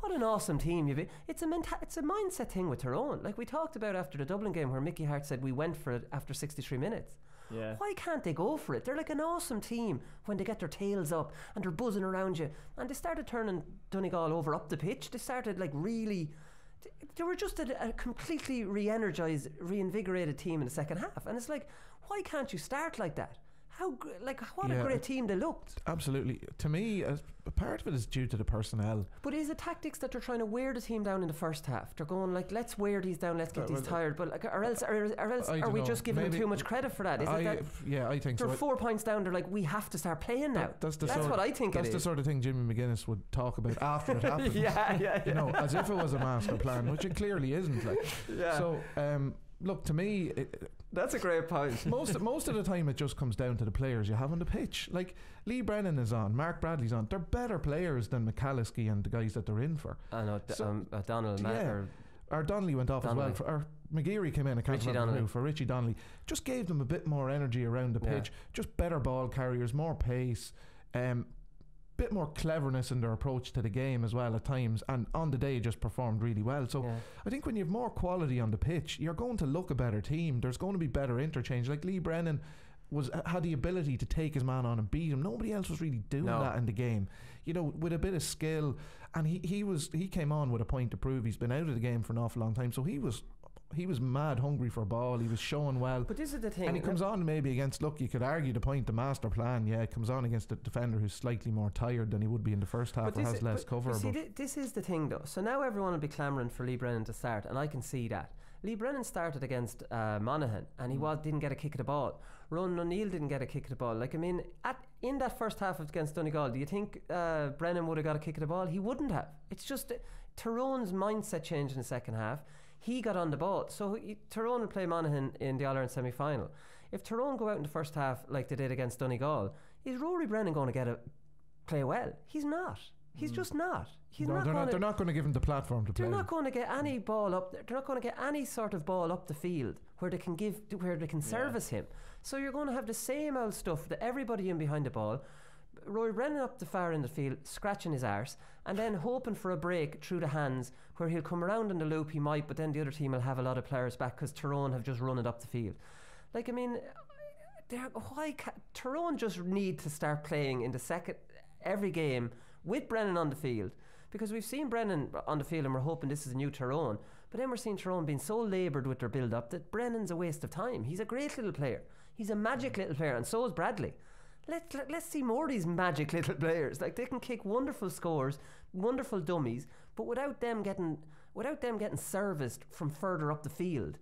what an awesome team you'd be. It's a mindset thing with Tyrone. Like we talked about after the Dublin game, where Mickey Hart said we went for it after 63 minutes. Yeah. Why can't they go for it? They're like an awesome team when they get their tails up and they're buzzing around you. And they started turning Donegal over up the pitch. They started like really. They were just a completely re-energized, reinvigorated team in the second half. And it's like, why can't you start like that? What a great team they looked. Absolutely. To me, a part of it is due to the personnel. But is it tactics that they're trying to wear the team down in the first half? They're going like, let's wear these down, let's get these tired. But like, or else are we just giving them too much credit for that? Is it that? Yeah, I think they're so. 4 points down. They're like, we have to start playing now. That's what I think. That's the sort of thing Jimmy McGuinness would talk about after it happened. yeah. You know, as if it was a master plan, which it clearly isn't. Like, so. Look, to me, that's a great point. most of the time, it just comes down to the players you have on the pitch. Like Lee Brennan is on, Mark Bradley's on. They're better players than McCalliskey and the guys that they're in for. I know. Donald. Or Donnelly went off Donnelly. as well. Or McGeary came in. I can't remember who, for Richie Donnelly. Just gave them a bit more energy around the pitch. Just better ball carriers, more pace. Bit more cleverness in their approach to the game as well at times, and on the day just performed really well. So I think when you have more quality on the pitch, you're going to look a better team. There's going to be better interchange. Like Lee Brennan had the ability to take his man on and beat him. Nobody else was really doing that in the game, you know, with a bit of skill. And he came on with a point to prove. He's been out of the game for an awful long time, so he was mad hungry for a ball. He was showing well. But this is the thing. And he comes on maybe against, look, you could argue the point, the master plan, it comes on against a defender who's slightly more tired than he would be in the first half, or has less cover. This is the thing though. So now everyone will be clamouring for Lee Brennan to start, and I can see that. Lee Brennan started against Monaghan, and he didn't get a kick at the ball. Ronan O'Neill didn't get a kick at the ball. Like, I mean, in that first half against Donegal, do you think Brennan would have got a kick at the ball? He wouldn't have. It's just Tyrone's mindset changed in the second half. He got on the ball. So Tyrone will play Monaghan in the All-Ireland semi-final. If Tyrone go out in the first half like they did against Donegal, is Rory Brennan going to play well? He's not. He's just not. They're not going to give him the platform to play. They're not going to get any ball up. They're not going to get any sort of ball up the field where they can service him. So you're going to have the same old stuff that everybody in behind the ball. Rory Brennan up the far end of the field, scratching his arse, and then hoping for a break through the hands where he'll come around in the loop. He might, but then the other team will have a lot of players back because Tyrone have just run it up the field. Like, I mean, Tyrone just need to start playing in the second every game with Brennan on the field, because we've seen Brennan on the field and we're hoping this is a new Tyrone, but then we're seeing Tyrone being so laboured with their build up that Brennan's a waste of time. He's a great little player. He's a magic little player, and so is Bradley. Let's see more of these magic little players. Like, they can kick wonderful scores, wonderful dummies, but without them getting serviced from further up the field,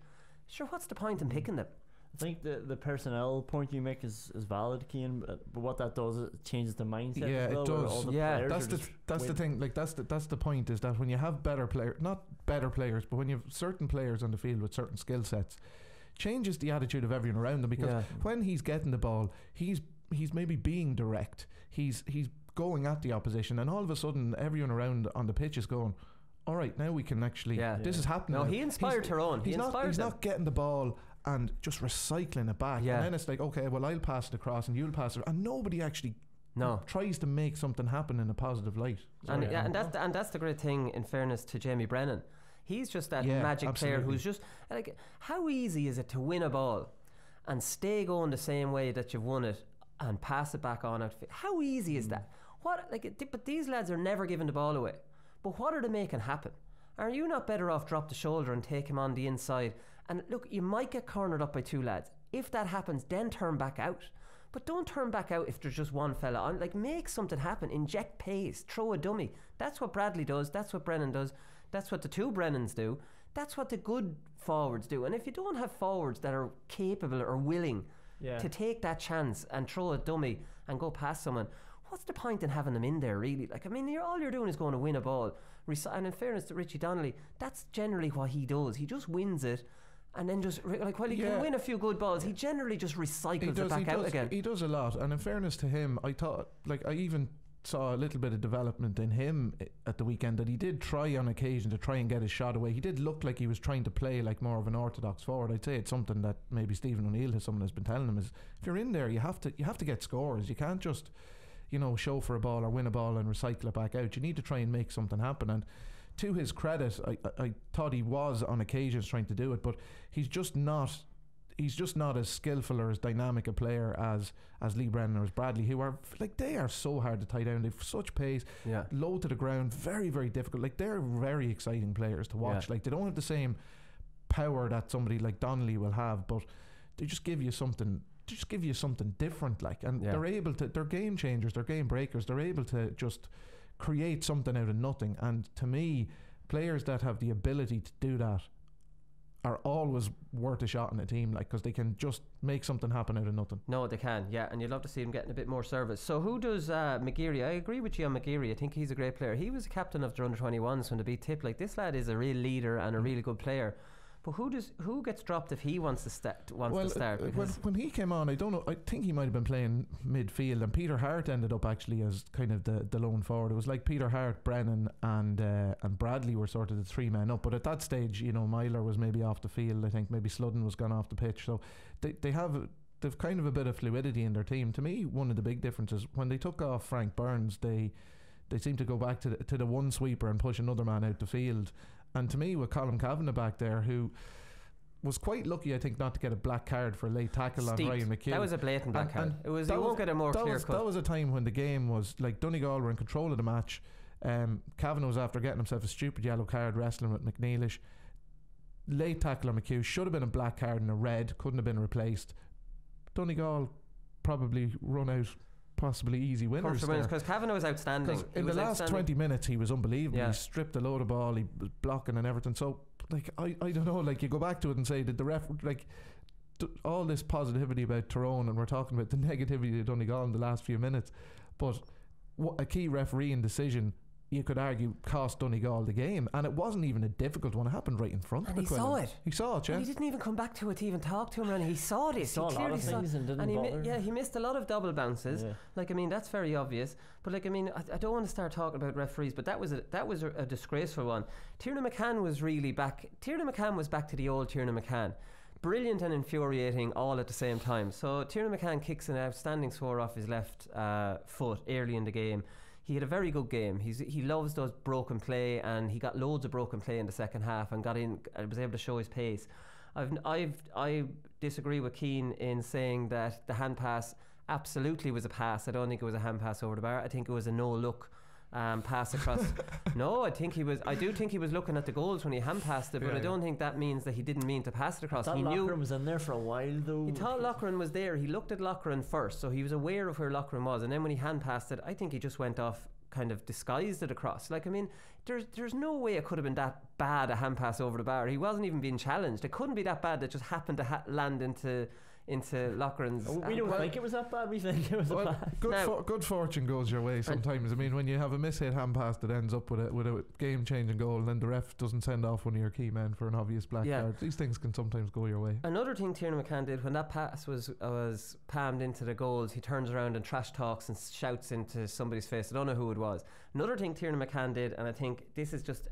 sure, what's the point in picking them? I think the personnel point you make is valid, Cian, but what that does, it changes the mindset. Yeah, as well, it does. That's the thing. Like, that's the point, is that when you have not better players, but when you have certain players on the field with certain skill sets, changes the attitude of everyone around them. Because when he's getting the ball, he's maybe being direct. He's going at the opposition, and all of a sudden, everyone around on the pitch is going, all right, now we can actually. This is happening. No, now. he inspired Tyrone. He's not getting the ball and just recycling it back. And then it's like, okay, well, I'll pass it across and you'll pass it, and nobody actually tries to make something happen in a positive light. And that's the great thing, in fairness to Jamie Brennan. He's just that magic player who's just like, how easy is it to win a ball and stay going the same way that you've won it and pass it back on out? How easy is that? But these lads are never giving the ball away. But what are they making happen? Are you not better off drop the shoulder and take him on the inside? And look, you might get cornered up by two lads. If that happens, then turn back out. But don't turn back out if there's just one fella on. Like, make something happen. Inject pace. Throw a dummy. That's what Bradley does. That's what Brennan does. That's what the two Brennans do. That's what the good forwards do. And if you don't have forwards that are capable or willing to take that chance and throw a dummy and go past someone, what's the point in having them in there, really? Like, I mean, all you're doing is going to win a ball. And in fairness to Richie Donnelly, that's generally what he does. He just wins it and then just like while he can win a few good balls, he generally just recycles it back out again. He does a lot, and in fairness to him, I thought, like, I even saw a little bit of development in him at the weekend, that he did try on occasion to try and get his shot away. He did look like he was trying to play like more of an orthodox forward. I'd say it's something that maybe Stephen O'Neill has been telling him, is if you're in there, you have to get scores. You can't just, you know, show for a ball or win a ball and recycle it back out. You need to try and make something happen. And to his credit, I thought he was on occasions trying to do it, but he's just not as skillful or as dynamic a player as Lee Brennan or as Bradley, who are like, they are so hard to tie down. They've such pace, low to the ground, very, very difficult. Like, they're very exciting players to watch. Like, they don't have the same power that somebody like Donnelly will have, but they just give you something different, like, and they're able to, they're game changers, they're game breakers, they're able to just create something out of nothing. And to me, players that have the ability to do that are always worth a shot in a team, like, because they can just make something happen out of nothing. No, they can, and you'd love to see them getting a bit more service. So who does McGeary? I agree with you on McGeary. I think he's a great player. He was a captain of the under-21s when they beat Tip. Like, this lad is a real leader and a really good player. But who gets dropped if he wants to start? When he came on, I don't know. I think he might have been playing midfield, and Peter Hart ended up actually as kind of the lone forward. It was like Peter Hart, Brennan, and Bradley were sort of the three men up. But at that stage, you know, Myler was maybe off the field. I think maybe Sludden was gone off the pitch. So they've kind of a bit of fluidity in their team. To me, one of the big differences, when they took off Frank Burns, they seemed to go back to the one sweeper and push another man out the field. And to me, with Colin Kavanagh back there, who was quite lucky, I think, not to get a black card for a late tackle on Ryan McHugh. That was a blatant black card. It was. You won't get a more clear cut. That was a time when the game was like Donegal were in control of the match. Kavanagh was after getting himself a stupid yellow card wrestling with McNeilish. Late tackle on McHugh should have been a black card and a red, couldn't have been replaced. Donegal probably run out possibly easy winners because Kavanagh was outstanding. In the last 20 minutes he was unbelievable. He stripped a load of ball, he was blocking and everything. So like I don't know, like, you go back to it and say, did the ref, like, all this positivity about Tyrone, and we're talking about the negativity of Donegal in the last few minutes, but a key refereeing decision, you could argue, cost Donegal the game, and it wasn't even a difficult one. It happened right in front of him. He saw it. Yeah. And he didn't even come back to it to even talk to him, and he saw this. He saw a lot of things and didn't bother. He missed a lot of double bounces. Like, I mean, that's very obvious. But like, I mean, I don't want to start talking about referees, but that was a disgraceful one. Tiernan McCann was really back. Tiernan McCann was back to the old Tiernan McCann. Brilliant and infuriating all at the same time. So Tiernan McCann kicks an outstanding score off his left foot early in the game. He had a very good game. He loves those broken play, and he got loads of broken play in the second half and got in and was able to show his pace. I disagree with Keane in saying that the hand pass absolutely was a pass. I don't think it was a hand pass over the bar. I think it was a no look pass across. No, I do think he was looking at the goals when he hand passed it, but I don't think that means that he didn't mean to pass it across. He knew Loughran was in there for a while though. He thought Loughran was there. He looked at Loughran first, so he was aware of where Loughran was, and then when he hand passed it, I think he just went off, kind of disguised it across. Like, I mean, there's no way it could have been that bad, a hand pass over the bar. He wasn't even being challenged. It couldn't be that bad. That just happened to land into Loughran's. We don't think it was that bad. We think it was a pass. Good fortune goes your way sometimes. I mean, when you have a mishit hand pass that ends up with a game-changing goal, and then the ref doesn't send off one of your key men for an obvious black card, these things can sometimes go your way. Another thing Tiernan McCann did when that pass was palmed into the goals, he turns around and trash talks and shouts into somebody's face. I don't know who it was. Another thing Tiernan McCann did, and I think this is just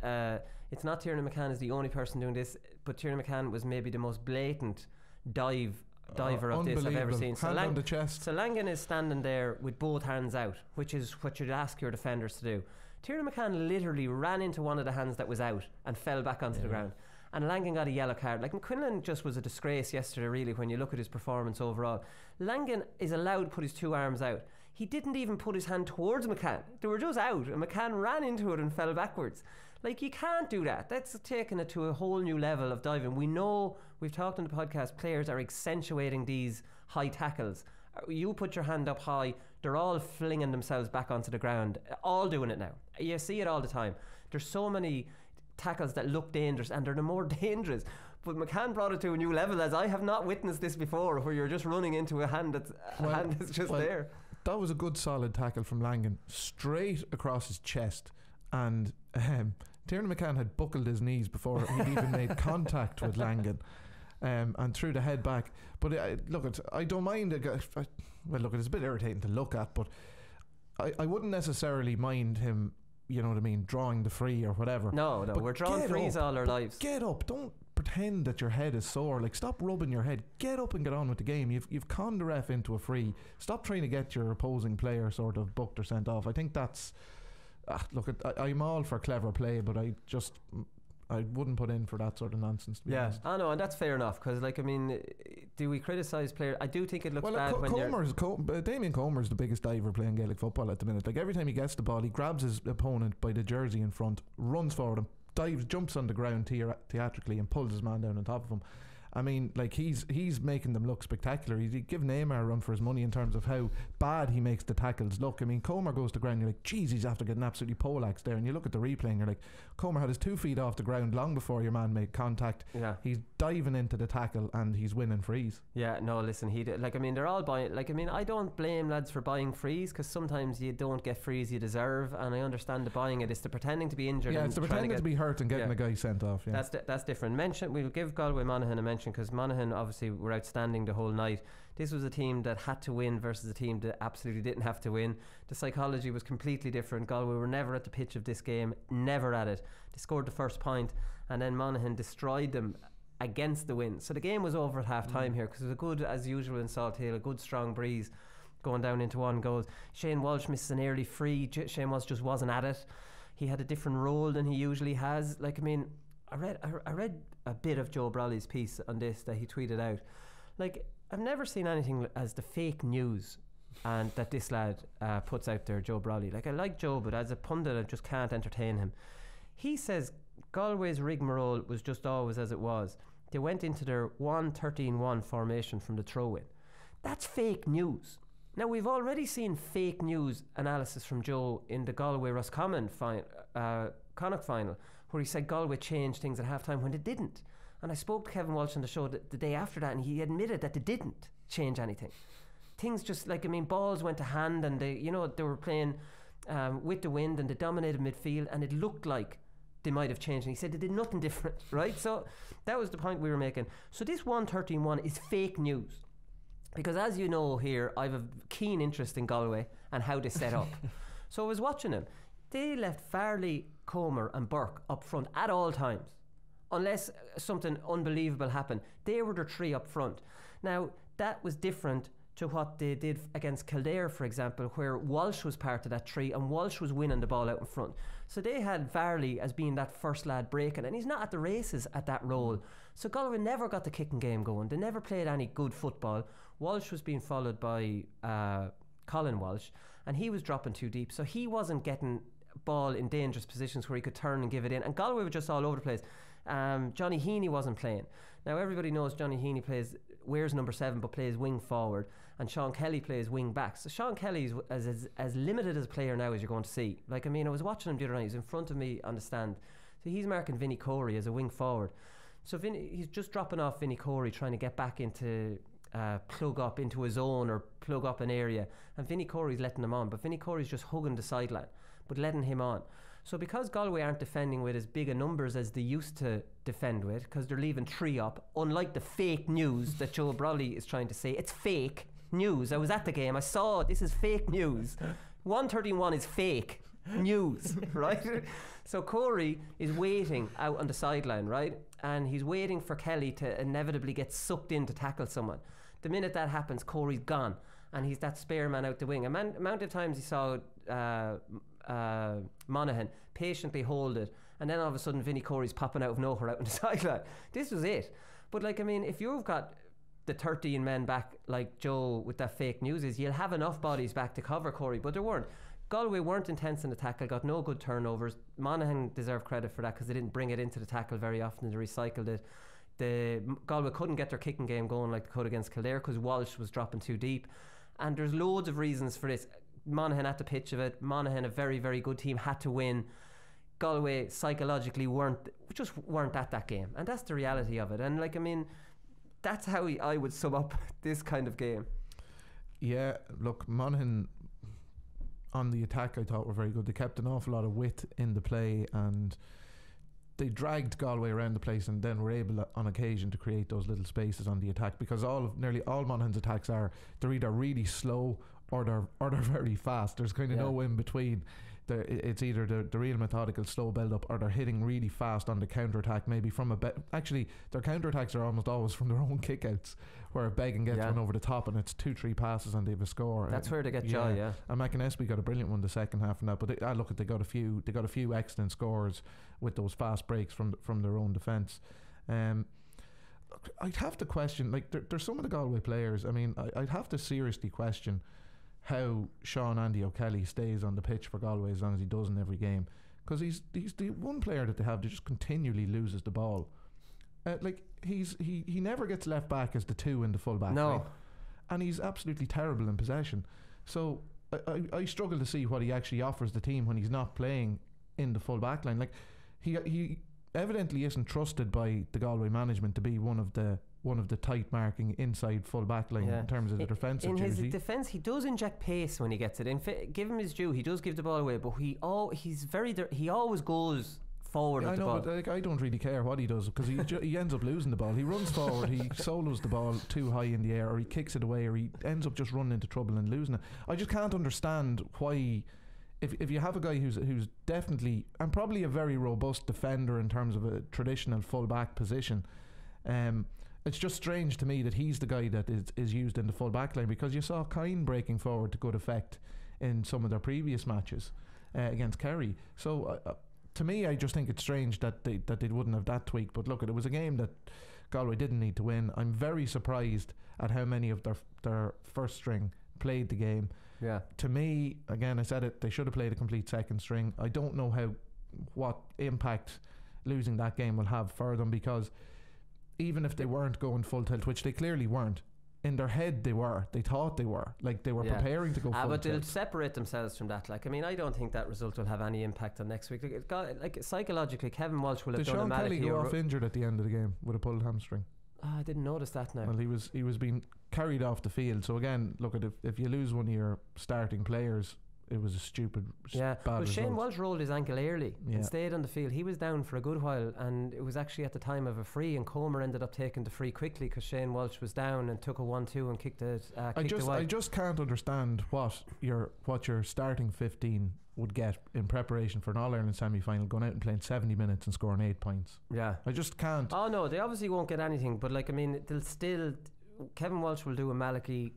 it's not Tiernan McCann is the only person doing this, but Tiernan McCann was maybe the most blatant diver of this I've ever seen. Hand on the chest. So Langan is standing there with both hands out, which is what you'd ask your defenders to do. Tiernan McCann literally ran into one of the hands that was out and fell back onto the ground, and Langan got a yellow card. Like, McQuinlan just was a disgrace yesterday, really, when you look at his performance overall. Langan is allowed to put his two arms out. He didn't even put his hand towards McCann. They were just out, and McCann ran into it and fell backwards. Like, you can't do that. That's taking it to a whole new level of diving. We know, we've talked on the podcast, players are accentuating these high tackles. You put your hand up high, they're all flinging themselves back onto the ground, all doing it now. You see it all the time. There's so many tackles that look dangerous, and they're the more dangerous. But McCann brought it to a new level, as I have not witnessed this before, where you're just running into a hand that's just there. That was a good solid tackle from Langan, straight across his chest, and Tiernan McCann had buckled his knees before he'd even made contact with Langan. and threw the head back. But I don't mind. It's a bit irritating to look at, but I wouldn't necessarily mind him, you know what I mean, drawing the free or whatever. No, But we're drawing frees all our lives. Get up, don't pretend that your head is sore. Like, stop rubbing your head. Get up and get on with the game. You've conned the ref into a free. Stop trying to get your opposing player sort of booked or sent off. I think that's I'm all for clever play, but I wouldn't put in for that sort of nonsense, to be honest. I know, and that's fair enough, because do we criticise players? I do think it looks bad when Damien Comer's the biggest diver playing Gaelic football at the minute. Like, every time he gets the ball, he grabs his opponent by the jersey in front, runs forward and dives, jumps on the ground theatrically and pulls his man down on top of him. I mean, like, he's making them look spectacular. He'd give Neymar a run for his money in terms of how bad he makes the tackles look. I mean, Comer goes to ground, you're like, geez, he's after getting absolutely poleaxed there. And you look at the replay and you're like, Comer had his 2 feet off the ground long before your man made contact. Yeah. He's diving into the tackle and he's winning frees. Yeah, no, listen, they're all buying. I don't blame lads for buying frees, because sometimes you don't get frees you deserve, and I understand the buying it. It's the pretending to be injured. Yeah, it's the pretending to be hurt and getting a guy sent off. Yeah, that's different. We'll give Galway Monaghan a mention, because Monaghan obviously were outstanding the whole night. This was a team that had to win versus a team that absolutely didn't have to win. The psychology was completely different. Galway were never at the pitch of this game, never at it. They scored the first point, and then Monaghan destroyed them against the win. So the game was over at half time here, because it was a good, as usual in Salt Hill, a good strong breeze going down into one goal. Shane Walsh misses an early free. Shane Walsh just wasn't at it. He had a different role than he usually has. I read a bit of Joe Brolly's piece on this that he tweeted out. Like, I've never seen anything as the fake news and that this lad puts out there, Joe Brolly. Like, I like Joe, but as a pundit I just can't entertain him. He says Galway's rigmarole was just always as it was. They went into their 1-13-1 formation from the throw-in. That's fake news. Now, we've already seen fake news analysis from Joe in the Galway-Roscommon Connacht final, where he said Galway changed things at half-time when they didn't. And I spoke to Kevin Walsh on the show the day after that, and he admitted that they didn't change anything. Things just, balls went to hand, and they were playing with the wind, and they dominated midfield, and it looked like they might have changed. And he said they did nothing different, right? So that was the point we were making. So this 1-13-1 is fake news. Because as you know here, I have a keen interest in Galway and how they set up. So I was watching them. They left Farley, Comer and Burke up front at all times. Unless something unbelievable happened. They were the 3 up front. Now, that was different to what they did against Kildare, for example, where Walsh was part of that 3 and Walsh was winning the ball out in front. So they had Varley as being that first lad breaking, and he's not at the races at that role. So Galway never got the kicking game going. They never played any good football. Walsh was being followed by Colin Walsh, and he was dropping too deep, so he wasn't getting ball in dangerous positions where he could turn and give it in, and Galway were just all over the place. Johnny Heaney wasn't playing. Now everybody knows Johnny Heaney wears number 7 but plays wing forward, and Sean Kelly plays wing back. So Sean Kelly's as limited as a player now as you're going to see. I was watching him the other night. He's in front of me on the stand. So he's marking Vinnie Corey as a wing forward. So he's just dropping off Vinnie Corey, trying to get back into plug up into a zone or plug up an area, and Vinnie Corey's letting him on, but Vinnie Corey's just hugging the sideline but letting him on. So because Galway aren't defending with as big a numbers as they used to defend with, because they're leaving 3 up, unlike the fake news that Joe Brolly is trying to say, it's fake news. I was at the game, I saw this is fake news. 1-13-1 is fake news, right? So Corey is waiting out on the sideline, right? And he's waiting for Kelly to inevitably get sucked in to tackle someone. The minute that happens, Corey's gone, and he's that spare man out the wing. Amount of times he saw Monaghan patiently hold it, and then all of a sudden Vinnie Corey's popping out of nowhere out on the sideline. This was it. But if you've got the 13 men back like Joe with that fake news is, you'll have enough bodies back to cover Corey, but there weren't. Galway weren't intense in the tackle, got no good turnovers. Monaghan deserve credit for that because they didn't bring it into the tackle very often, they recycled it. Galway couldn't get their kicking game going like they could against Kildare because Walsh was dropping too deep, and there's loads of reasons for this. Monaghan at the pitch of it, Monaghan, a very very good team, had to win. Galway psychologically weren't at that game, and that's the reality of it. And that's how I would sum up this kind of game. Yeah, look, Monaghan on the attack I thought were very good. They kept an awful lot of width in the play, and they dragged Galway around the place and then were able on occasion to create those little spaces on the attack, because nearly all Monaghan's attacks they're either really slow or they're very fast. There's kind of no in between. It's either the real methodical slow build up, or they're hitting really fast on the counter attack, maybe from actually their counter attacks are almost always from their own kickouts, where Beggan gets one over the top and it's 2-3 passes and they have a score. That's where they get joy. Yeah, and McInnesby got a brilliant one the second half from that. But they got a few excellent scores with those fast breaks from their own defence. I'd have to question, like, there's some of the Galway players. I mean, I'd have to seriously question how Sean Andy O'Kelly stays on the pitch for Galway as long as he does in every game, because he's the one player that they have that just continually loses the ball. Like, he never gets left back as the 2 in the full back line, and he's absolutely terrible in possession. So I struggle to see what he actually offers the team when he's not playing in the full back line. Like, he evidently isn't trusted by the Galway management to be one of the tight marking inside full back line in terms of the defensive duty. In his defence, he does inject pace when he gets it. Give him his due. He does give the ball away, but he always goes forward with the ball. But I don't really care what he does, because he ends up losing the ball. He runs forward, he solos the ball too high in the air, or he kicks it away, or he ends up just running into trouble and losing it. I just can't understand why. If you have a guy who's definitely and probably a very robust defender in terms of a traditional full back position, it's just strange to me that he's the guy that is used in the full back line, because you saw Kine breaking forward to good effect in some of their previous matches against Kerry. So to me, I just think it's strange that they wouldn't have that tweak. But look, it was a game that Galway didn't need to win. I'm very surprised at how many of their first string played the game. Yeah. To me, again, I said it, they should have played a complete second string. I don't know what impact losing that game will have for them, because even if they weren't going full tilt, which they clearly weren't, in their head they thought they were preparing to go full but tilt. they'll separate themselves from that. Like, I mean, I don't think that result will have any impact on next week. Like psychologically, Kevin Walsh will have done a Did Sean Kelly go off injured at the end of the game with a pulled hamstring? I didn't notice that now. Well, he was being carried off the field. So again, look at if you lose one of your starting players, it was a stupid bad well, result. Shane Walsh rolled his ankle early and stayed on the field. He was down for a good while, and it was actually at the time of a free, and Comer ended up taking the free quickly because Shane Walsh was down and took a 1-2 and kicked it I just can't understand what your starting 15 would get in preparation for an All-Ireland semi-final, going out and playing 70 minutes and scoring 8 points. Yeah, I just can't. Oh no, they obviously won't get anything, but like, I mean, they'll still, Kevin Walsh will do a Malachi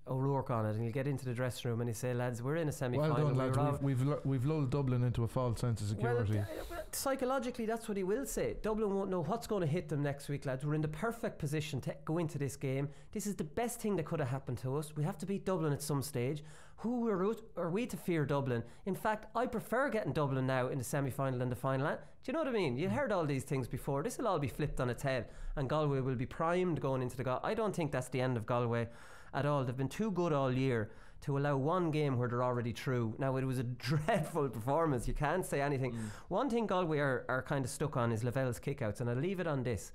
O'Rourke on it, and he'll get into the dressing room and he'll say, lads, we're in a semi-final. Well done, lads. We've lulled Dublin into a false sense of security. Well, psychologically, that's what he will say. Dublin won't know what's going to hit them next week, lads. We're in the perfect position to go into this game. This is the best thing that could have happened to us. We have to beat Dublin at some stage. Who are we to fear Dublin? In fact, I prefer getting Dublin now in the semi-final than the final. Do you know what I mean? You heard all these things before. This will all be flipped on its head, and Galway will be primed going into the I don't think that's the end of Galway at all. They've been too good all year to allow one game where they're already through. Now, it was a dreadful performance. You can't say anything. One thing Galway are kind of stuck on is Lavelle's kickouts, and I'll leave it on this.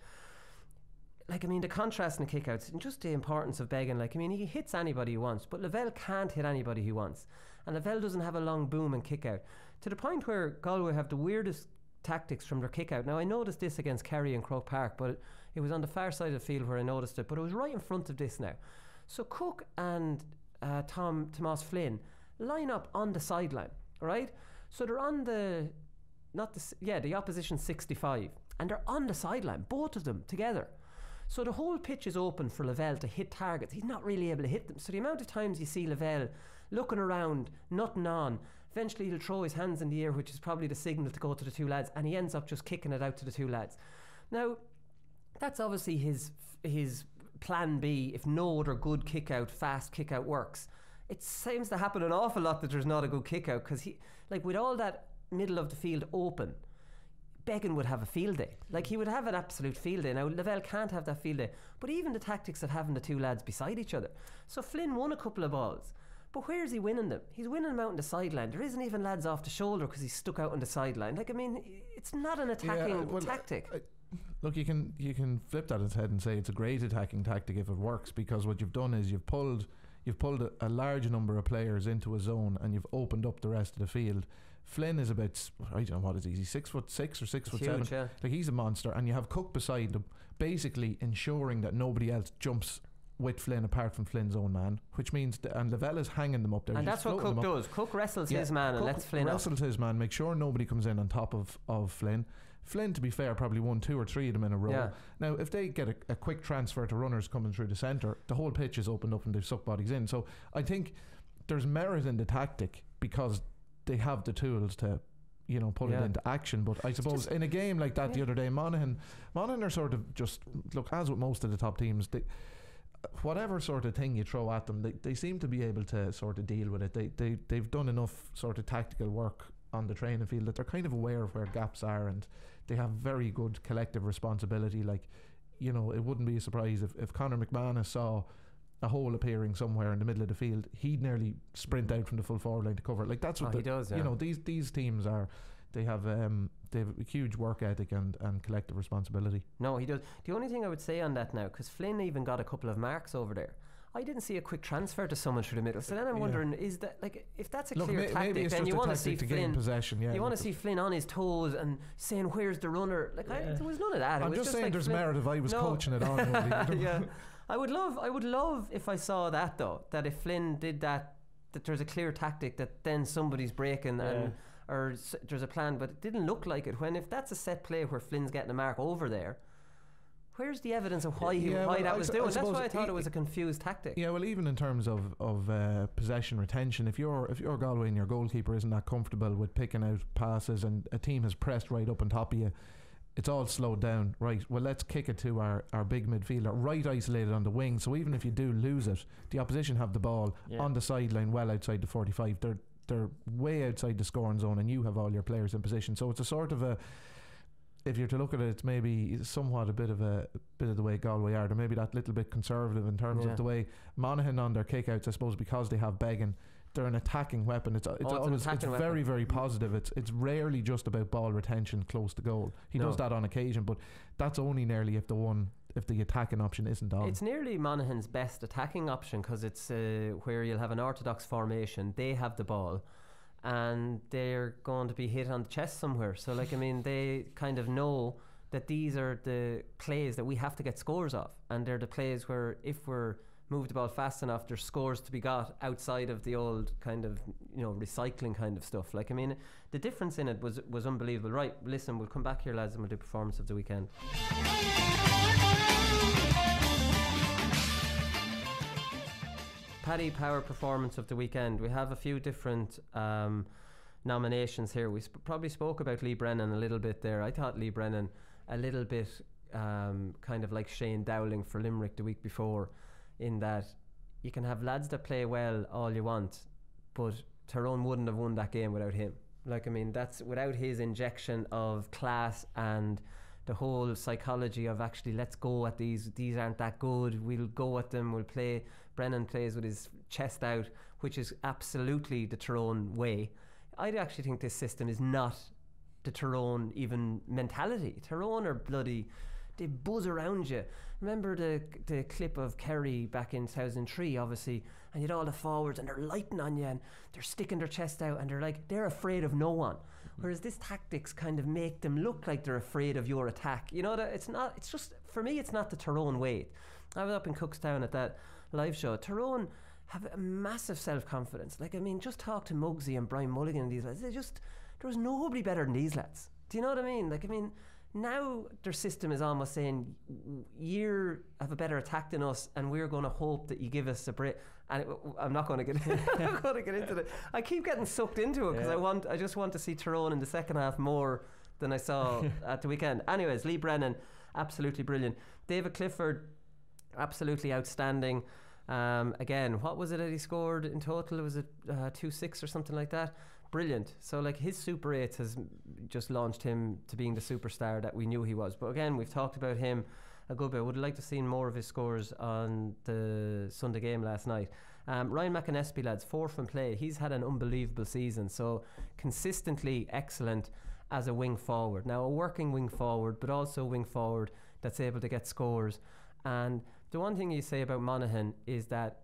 Like, I mean, the contrast in the kickouts and just the importance of Beggan. Like, I mean, he hits anybody he wants, but Lavelle can't hit anybody he wants. And Lavelle doesn't have a long boom and kick out, to the point where Galway have the weirdest tactics from their kick out. Now, I noticed this against Kerry and Croke Park, but it was on the far side of the field where I noticed it, but it was right in front of this now. So Cook and Tomas Flynn line up on the sideline, right? So they're on the opposition 65, and they're on the sideline, both of them together. So the whole pitch is open for Lavelle to hit targets. He's not really able to hit them. So the amount of times you see Lavelle looking around, nothing on, eventually he'll throw his hands in the air, which is probably the signal to go to the two lads, and he ends up just kicking it out to the two lads. Now, that's obviously his plan B if no other good fast kick out works. It seems to happen an awful lot that there's not a good kick out, because he, like, with all that middle of the field open, Beggan would have a field day. Like, he would have an absolute field day. Now, Lavelle can't have that field day, but even the tactics of having the two lads beside each other. So Flynn won a couple of balls, but where is he winning them? He's winning them out on the sideline. There isn't even lads off the shoulder because he's stuck out on the sideline. Like, I mean, it's not an attacking tactic. Look, you can flip that on its head and say it's a great attacking tactic if it works, because what you've done is you've pulled a large number of players into a zone and you've opened up the rest of the field Flynn is about, I don't know what is he, 6'6" or 6'7". Huge, yeah. Like, he's a monster, and you have Cook beside him, basically ensuring that nobody else jumps with Flynn apart from Flynn's own man, which means and Lavella's hanging them up there. And that's what Cook does. Cook wrestles his man and lets Flynn wrestles his man, make sure nobody comes in on top of Flynn. Flynn, to be fair, probably won 2 or 3 of them in a row. Yeah. Now, if they get a quick transfer to runners coming through the centre, the whole pitch is opened up and they've sucked bodies in. So I think there's merit in the tactic because they have the tools to, you know, put it into action. But I suppose in a game like that the other day, Monaghan are sort of just, look, as with most of the top teams, whatever sort of thing you throw at them, they seem to be able to sort of deal with it. They've done enough sort of tactical work on the training field that they're kind of aware of where gaps are, and they have very good collective responsibility. Like, you know, it wouldn't be a surprise if Conor McManus saw a hole appearing somewhere in the middle of the field, he'd nearly sprint out from the full forward line to cover it. Like, that's what he does. You know, these teams are. They have a huge work ethic and collective responsibility. No, he does. The only thing I would say on that now, because Flynn even got a couple of marks over there, I didn't see a quick transfer to someone through the middle. So then I'm wondering, is that, like, if that's a clear tactic, then you want to see Flynn possession. Yeah, you want to see Flynn on his toes and saying, "Where's the runner?" Like, there was none of that. I'm just saying, like, there's merit if I was coaching it on. Yeah, I would love if I saw that, though. That if Flynn did that there's a clear tactic that then somebody's breaking and. Or there's a plan, but it didn't look like it. If that's a set play where Flynn's getting a mark over there, where's the evidence of why that was doing? That's why I thought it was a confused tactic. Yeah, well, even in terms of possession retention, if you're Galway and your goalkeeper isn't that comfortable with picking out passes and a team has pressed right up on top of you, it's all slowed down. Right, well, let's kick it to our big midfielder, right isolated on the wing. So even if you do lose it, the opposition have the ball on the sideline, well outside the 45. They're way outside the scoring zone, and you have all your players in position. So it's a sort of if you're to look at it, it's maybe somewhat a bit of the way Galway are. They're maybe that little bit conservative in terms of the way Monaghan on their kickouts, I suppose, because they have Began. They're an attacking weapon. It's very, very positive. It's rarely just about ball retention close to goal. He does that on occasion, but that's only nearly if the attacking option isn't on. It's nearly Monaghan's best attacking option because it's where you'll have an orthodox formation. They have the ball and they're going to be hit on the chest somewhere. So, like, I mean, they kind of know that these are the plays that we have to get scores off, and they're the plays where if we're move the ball fast enough, there's scores to be got outside of the old kind of, you know, recycling kind of stuff. Like, I mean, the difference in it was unbelievable. Right, listen, we'll come back here, lads, and we'll do performance of the weekend. Paddy Power performance of the weekend. We have a few different nominations here. We probably spoke about Lee Brennan a little bit there. I thought Lee Brennan a little bit kind of like Shane Dowling for Limerick the week before, in that you can have lads that play well all you want, but Tyrone wouldn't have won that game without him. Like, I mean, that's without his injection of class and the whole psychology of actually, let's go at these aren't that good, we'll go at them, we'll play. Brennan plays with his chest out, which is absolutely the Tyrone way. I actually think this system is not the Tyrone even mentality. Tyrone are bloody, they buzz around you. Remember the clip of Kerry back in 2003, obviously, and you had all the forwards and they're lighting on you and they're sticking their chest out and they're afraid of no one. Whereas this tactics kind of make them look like they're afraid of your attack. You know, that it's just, for me, it's not the Tyrone way. I was up in Cookstown at that live show. Tyrone have a massive self-confidence. Like, I mean, just talk to Muggsy and Brian Mulligan and these lads. There was nobody better than these lads. Do you know what I mean? Like, I mean, now their system is almost saying, you have a better attack than us and we're going to hope that you give us a break. And I'm not going to get into it. I keep getting sucked into it because I just want to see Tyrone in the second half more than I saw at the weekend. Anyways, Lee Brennan, absolutely brilliant. David Clifford, absolutely outstanding. Again, what was it that he scored in total? Was it 2-6 or something like that? Brilliant. So, like, his Super 8 has just launched him to being the superstar that we knew he was. But again, we've talked about him a good bit. Would have liked to have seen more of his scores on the Sunday game last night. Ryan McAnespie, lads, 4 from play. He's had an unbelievable season. So consistently excellent as a wing forward. Now, a working wing forward, but also a wing forward that's able to get scores. And the one thing you say about Monaghan is that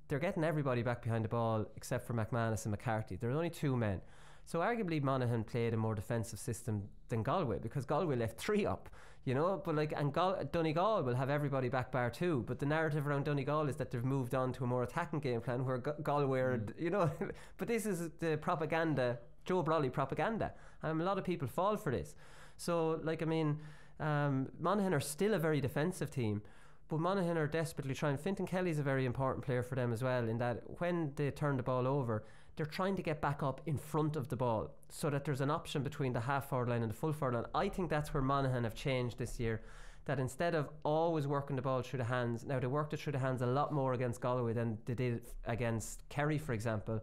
they're getting everybody back behind the ball except for McManus and McCarthy. There are only 2 men. So arguably Monaghan played a more defensive system than Galway, because Galway left 3 up, you know. But like, and Donegal will have everybody back bar 2, but the narrative around Donegal is that they've moved on to a more attacking game plan, where Galway are, you know. But this is the propaganda, Joe Brolly propaganda, and a lot of people fall for this. So like, I mean, Monaghan are still a very defensive team, but Monaghan are desperately trying. Fintan Kelly's a very important player for them as well, in that when they turn the ball over, they're trying to get back up in front of the ball, so that there's an option between the half forward line and the full forward line. I think that's where Monaghan have changed this year, that instead of always working the ball through the hands, now they worked it through the hands a lot more against Galway than they did against Kerry, for example.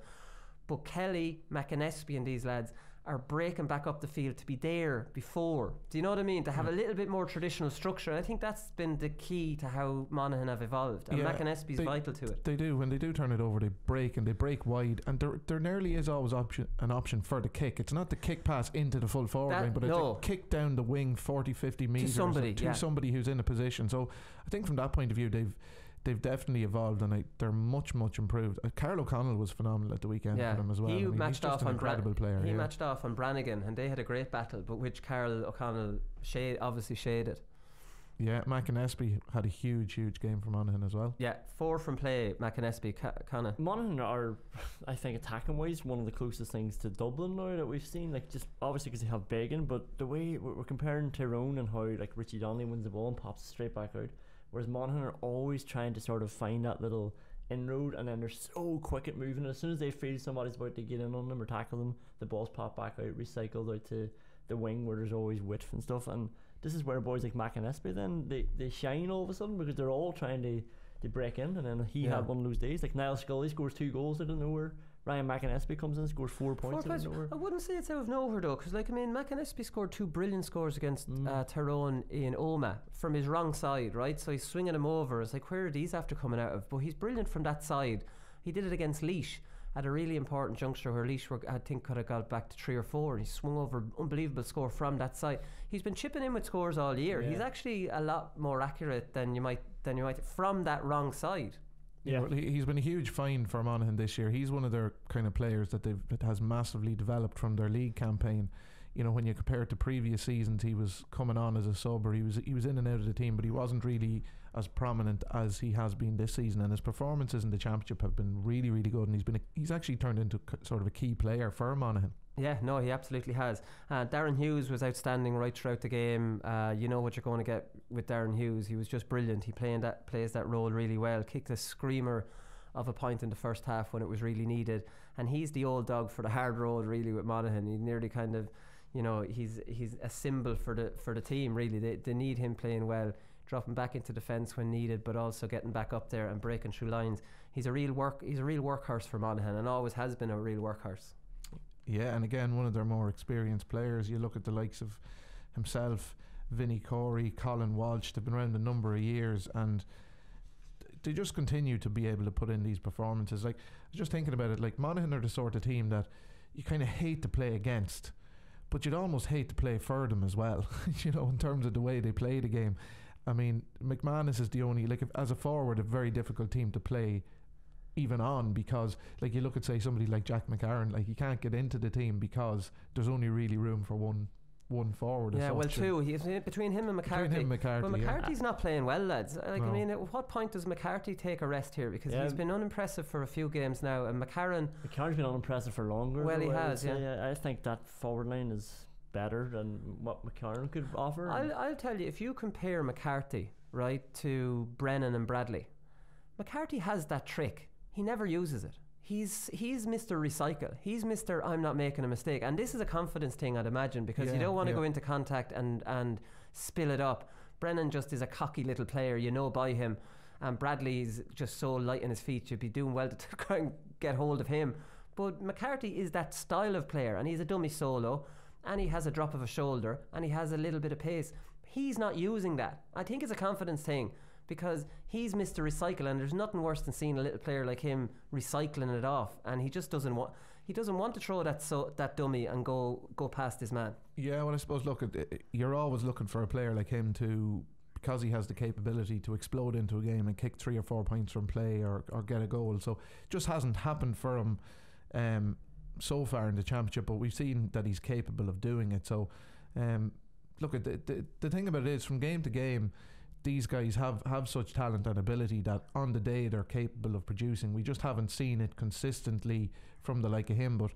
But Kelly, McAnespie and these lads are breaking back up the field to be there before. Do you know what I mean? To have a little bit more traditional structure. I think that's been the key to how Monaghan have evolved. And McAnespie's vital to it. They do. When they do turn it over, they break, and they break wide. And there nearly is always an option for the kick. It's not the kick pass into the full forward line, but it's a kick down the wing 40, 50 metres to somebody who's in a position. So I think from that point of view, they've definitely evolved, and they're much improved. Carl O'Connell was phenomenal at the weekend for them as well. He matched off on incredible player. He matched off on Brannigan, and they had a great battle, but which Carl O'Connell obviously shaded. Yeah, McAnespie had a huge game for Monaghan as well. Yeah, 4 from play, McAnespie, Connor. Monaghan are, I think, attacking wise, one of the closest things to Dublin now that we've seen. Like, just obviously because they have Began, but the way we're comparing Tyrone and how like Richie Donnelly wins the ball and pops it straight back out, whereas Monaghan are always trying to sort of find that little inroad, and then they're so quick at moving. As soon as they feel somebody's about to get in on them or tackle them, the ball's popped back out, recycled out to the wing where there's always width and stuff. And this is where boys like McAnespie then they shine all of a sudden, because they're all trying to break in. And then he had one of those days. Like Niall Scully scores 2 goals out of nowhere. Ryan McAnespie comes in and scores 4 points out of nowhere. I wouldn't say it's out of nowhere though, because like, I mean, McAnespie scored 2 brilliant scores against Tyrone in Oma from his wrong side, right? So he's swinging him over. It's like, where are these after coming out of? But he's brilliant from that side. He did it against Laois at a really important juncture where Laois I think could have got back to 3 or 4, and he swung over, unbelievable score from that side. He's been chipping in with scores all year. He's actually a lot more accurate than you might from that wrong side. Yeah, well, he's been a huge find for Monaghan this year. He's one of their kind of players that has massively developed from their league campaign. You know, when you compare it to previous seasons, he was coming on as a sub, or he was in and out of the team, but he wasn't really as prominent as he has been this season. And his performances in the championship have been really good, and he's actually turned into sort of a key player for Monaghan. Yeah, no, he absolutely has. Darren Hughes was outstanding right throughout the game. You know what you're going to get with Darren Hughes. He was just brilliant. He plays that role really well. Kicked a screamer of a point in the first half when it was really needed. And he's the old dog for the hard road, really, with Monaghan. He nearly kind of, you know, he's a symbol for the team, really. They need him playing well, dropping back into defence when needed, but also getting back up there and breaking through lines. He's a real workhorse for Monaghan, and always has been a real workhorse. Yeah, and again, one of their more experienced players. You look at the likes of himself, Vinnie Corey, Colin Walsh. They've been around a number of years, and they just continue to be able to put in these performances. Like, I was just thinking about it, like Monaghan are the sort of team that you kind of hate to play against, but you'd almost hate to play for them as well. You know, in terms of the way they play the game. I mean, McManus is the only, like, as a forward, a very difficult team to play even on, because like you look at say somebody like Jack McCarron, like he can't get into the team because there's only really room for one forward. Yeah, well, 2. He's between him and McCarthy. But McCarthy's not playing well, lads. Like, no. I mean, at what point does McCarthy take a rest here? Because he's been unimpressive for a few games now, and McCarron's been unimpressive for longer. Well, he has. I think that forward line is better than what McCarron could offer. I'll tell you, if you compare McCarthy right to Brennan and Bradley, McCarthy has that trick. He never uses it. He's Mr. Recycle. He's Mr. I'm not making a mistake. And this is a confidence thing, I'd imagine, because you don't want to go into contact and spill it up. Brennan just is a cocky little player, you know, by him. And Bradley's just so light on his feet, you'd be doing well to try and get hold of him. But McCarthy is that style of player, and he's a dummy solo, and he has a drop of a shoulder, and he has a little bit of pace. He's not using that. I think it's a confidence thing, because he's Mr. Recycle, and there's nothing worse than seeing a little player like him recycling it off, and he just doesn't want to throw that dummy and go past his man. Yeah, well, I suppose you're always looking for a player like him to, because he has the capability to explode into a game and kick 3 or 4 points from play or get a goal. So it just hasn't happened for him so far in the championship, but we've seen that he's capable of doing it. So look, at the thing about it is, from game to game, these guys have such talent and ability that on the day they're capable of producing. We just haven't seen it consistently from the like of him. But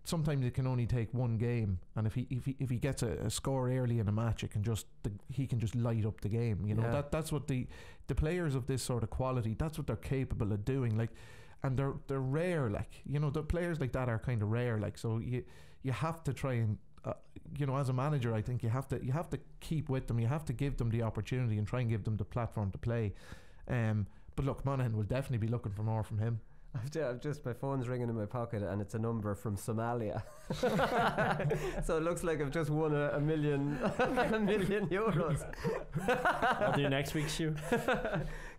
sometimes it can only take one game, and if he gets a score early in a match, he can just light up the game. You know, that's what the players of this sort of quality, that's what they're capable of doing. Like, and they're rare. Like, you know, the players like that are kind of rare. Like, so you have to try and you know, as a manager, I think you have to keep with them. You have to give them the opportunity and try and give them the platform to play. But look, Monaghan will definitely be looking for more from him. I've just, my phone's ringing in my pocket and it's a number from Somalia. So it looks like I've just won a million euros. I'll do next week's shoe.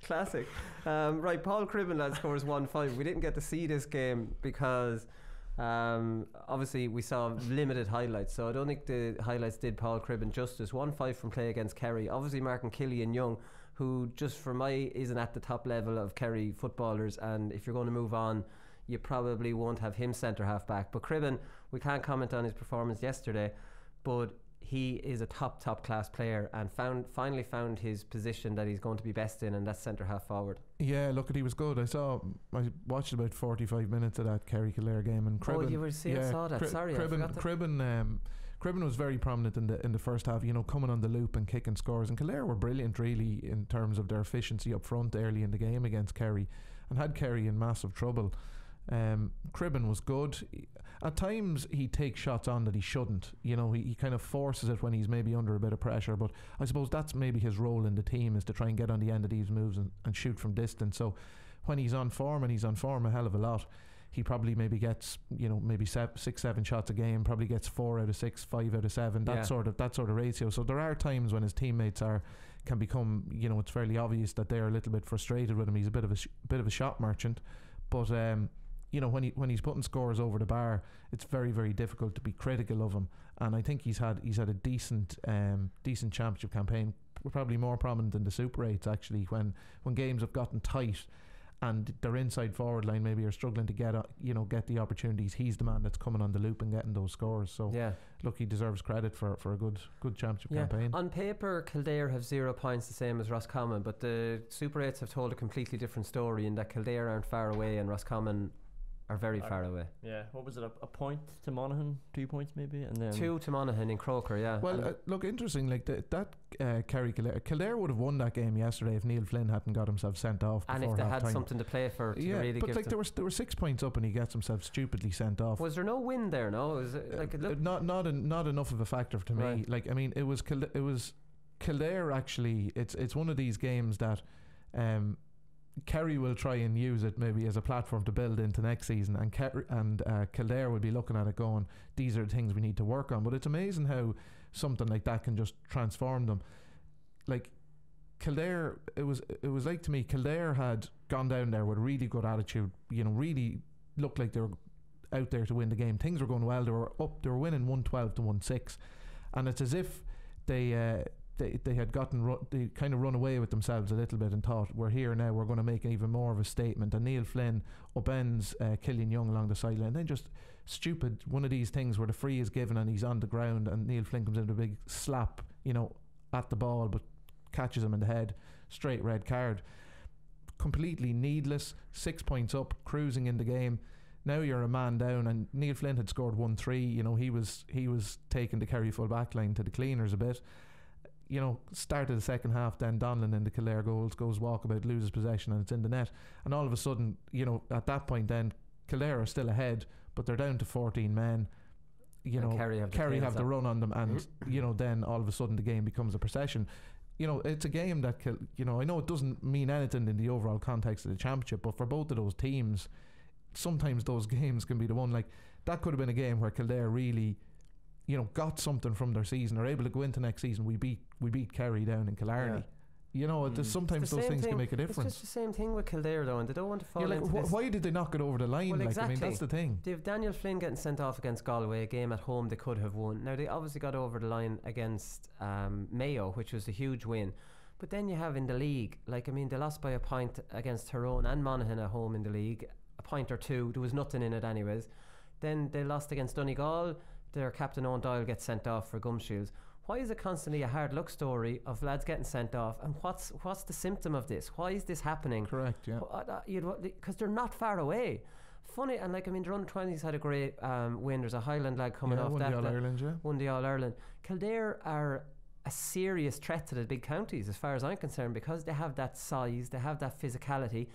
Classic. Right, Paul Cribben, lad, scores 1-5. We didn't get to see this game because obviously we saw limited highlights, so I don't think the highlights did Paul Cribben justice. 1-5 from play against Kerry. Obviously marking Killian Young, who just for isn't at the top level of Kerry footballers, and if you're going to move on, you probably won't have him centre half back. But Cribben, we can't comment on his performance yesterday, but he is a top class player and finally found his position that he's going to be best in, and that's centre half forward. Yeah, look, he was good. I watched about 45 minutes of that Kerry Kildare game, and Cribben, saw that. Sorry, I forgot that. Cribben was very prominent in the first half, you know, coming on the loop and kicking scores, and Kildare were brilliant really in terms of their efficiency up front early in the game against Kerry, and had Kerry in massive trouble. Cribben was good. At times he takes shots on that he shouldn't, you know, he kind of forces it when he's maybe under a bit of pressure, but I suppose that's maybe his role in the team, is to try and get on the end of these moves and shoot from distance. So when he's on form, and he's on form a hell of a lot, he probably maybe gets, you know, maybe 6-7 shots a game, probably gets 4 out of 6, 5 out of 7, that sort of ratio. So there are times when his teammates can become, you know, it's fairly obvious that they're a little bit frustrated with him. He's a bit of a shot merchant, but you know, when he's putting scores over the bar, it's very, very difficult to be critical of him. And I think he's had a decent championship campaign, probably more prominent than the Super 8's actually, when games have gotten tight and their inside forward line maybe are struggling to get the opportunities. He's the man that's coming on the loop and getting those scores. So look, he deserves credit for a good championship campaign. On paper, Kildare have 0 points, the same as Roscommon, but the Super 8's have told a completely different story, in that Kildare aren't far away and Roscommon are very far away. Yeah, what was it? A point to Monaghan, 2 points maybe, and then 2 to Monaghan in Croker. Yeah. Well, look, interesting. Like that Kerry Kildare would have won that game yesterday if Neil Flynn hadn't got himself sent off. And if they had something to play for, really but like there were 6 points up and he gets himself stupidly sent off. Was there no win there? No, was it like not enough of a factor to me. Right. Like, I mean, it was Kildare actually. It's one of these games that. Kerry will try and use it maybe as a platform to build into next season, and Kildare will be looking at it going, these are the things we need to work on. But it's amazing how something like that can just transform them. Like Kildare, it was like, to me, Kildare had gone down there with a really good attitude, you know, really looked like they were out there to win the game. Things were going well. They were winning 112 to 1-6, and it's as if they had they kind of run away with themselves a little bit and thought, we're here now, we're going to make even more of a statement. And Neil Flynn upends Killian Young along the sideline, and then just stupid one of these things where the free is given and he's on the ground and Neil Flynn comes in with a big slap, you know, at the ball, but catches him in the head, straight red card. Completely needless. 6 points up, cruising in the game. Now you're a man down, and Neil Flynn had scored 1-3. You know, he was taking the Kerry full back line to the cleaners a bit. You know, start of the second half, then Donlan in the Kildare goals, goes walkabout, loses possession, and it's in the net. And all of a sudden, you know, at that point then, Kildare are still ahead, but they're down to 14 men. You know, Kerry have the run on them, and you know, then all of a sudden the game becomes a procession. You know, it's a game that, you know, I know it doesn't mean anything in the overall context of the championship, but for both of those teams, sometimes those games can be the one. Like, that could have been a game where Kildare really, you know, got something from their season, are able to go into next season. We beat Kerry down in Killarney. You know, sometimes those things can make a difference. It's just the same thing with Kildare though, and they don't want to fall into this. Why did they not get over the line? Well, exactly. I mean, that's the thing. They have Daniel Flynn getting sent off against Galway, a game at home they could have won. Now, they obviously got over the line against Mayo, which was a huge win. But then you have in the league, like, I mean, they lost by a point against Tyrone and Monaghan at home in the league, a point or two. There was nothing in it anyways. Then they lost against Donegal. Their captain Owen Doyle gets sent off for gum shields. Why is it constantly a hard luck story of lads getting sent off? And what's the symptom of this? Why is this happening? Correct, yeah. Because they're not far away. Funny, and like, I mean, the under-20s had a great win. There's a Highland lad coming off won that. the All-Ireland, Won the All-Ireland. Kildare are a serious threat to the big counties as far as I'm concerned, because they have that size, they have that physicality.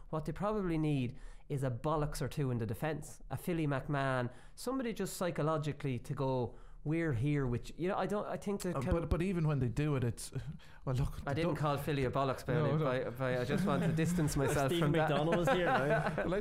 What they probably need is a bollocks or two in the defence. A Philly McMahon, somebody just psychologically to go, we're here, which, you know, I think that but even when they do it, it's well, look, I didn't call Philly a bollocks, I just want to distance myself Steve from McDonald was here now. well,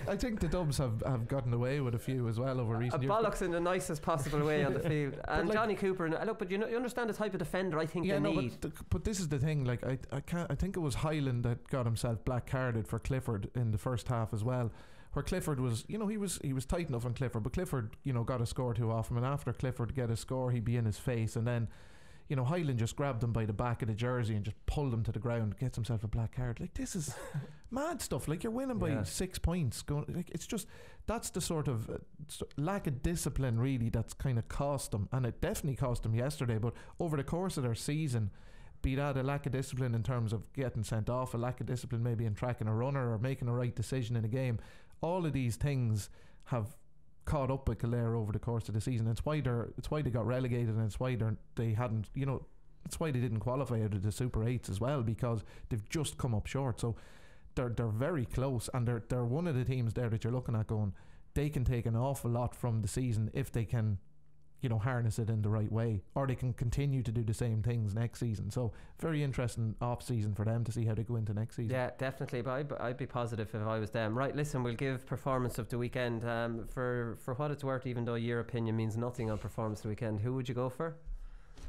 I think the Dubs have gotten away with a few as well over recent years. Bollocks in the nicest possible way on the field. And like, Johnny Cooper, look, but you understand the type of defender I think they need. But this is the thing, like I think it was Highland that got himself black carded for Clifford in the first half as well, where Clifford was, you know, he was tight enough on Clifford, but Clifford, you know, got a score too often, and after Clifford get a score, he'd be in his face, and then, you know, Highland just grabbed him by the back of the jersey and just pulled him to the ground, gets himself a black card. Like, this is mad stuff. Like, you're winning by 6 points. Like, it's just, that's the sort of lack of discipline really that's kind of cost them, and it definitely cost them yesterday. But over the course of their season, be that a lack of discipline in terms of getting sent off, a lack of discipline maybe in tracking a runner or making a right decision in a game, all of these things have caught up with Kildare over the course of the season. It's why they got relegated, and it's why they hadn't, you know, it's why they didn't qualify out of the Super 8's as well, because they've just come up short. So they're very close, and they're one of the teams there that you're looking at going, they can take an awful lot from the season if they can, you know, harness it in the right way, or they can continue to do the same things next season. So very interesting off season for them to see how they go into next season. Yeah, definitely, but I'd be positive if I was them. Right, listen, we'll give performance of the weekend for what it's worth, even though your opinion means nothing on performance of the weekend. Who would you go for?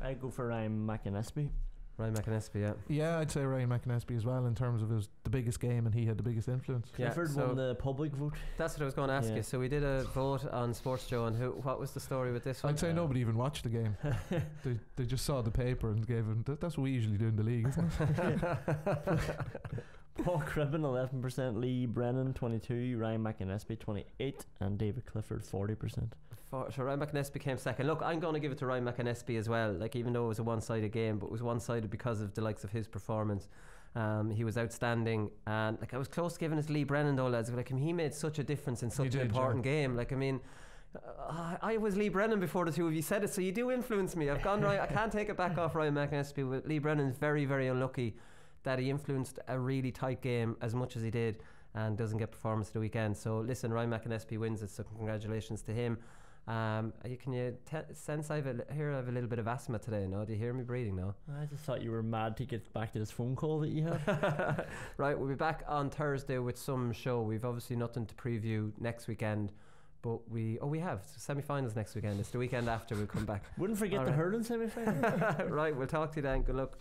I'd go for Ryan McAnespie. Ryan McAnespie, yeah, I'd say Ryan McAnespie as well, in terms of the biggest game, and he had the biggest influence. Clifford won the public vote. That's what I was going to ask you. So we did a vote on Sports Joe, and what was the story with this one? I'd say nobody even watched the game. they just saw the paper and gave him. That's what we usually do in the league, isn't it? Paul Cribben 11%, Lee Brennan 22%, Ryan McAnespie 28%, and David Clifford 40%. So Ryan McAnespie came second. Look, I'm going to give it to Ryan McAnespie as well. Like, even though it was a one-sided game, but it was one-sided because of the likes of his performance. He was outstanding, and like, I was close to giving it to Lee Brennan though, lads. Like, he made such a difference in such an important game. Like, I mean, I was Lee Brennan before the two of you said it, so you do influence me. I've gone right. I can't take it back off Ryan McAnespie. But Lee Brennan's very, very unlucky that he influenced a really tight game as much as he did and doesn't get performance of the weekend. So listen, Ryan McAnespie wins it, so congratulations to him. Can you sense I have a little bit of asthma today? No, do you hear me breathing now? I just thought you were mad to get back to this phone call that you have. Right, we'll be back on Thursday with some show. We've obviously nothing to preview next weekend, but we have semi-finals next weekend. It's the weekend after we'll come back. Wouldn't forget the hurling semi-final. Right, we'll talk to you then. Good luck.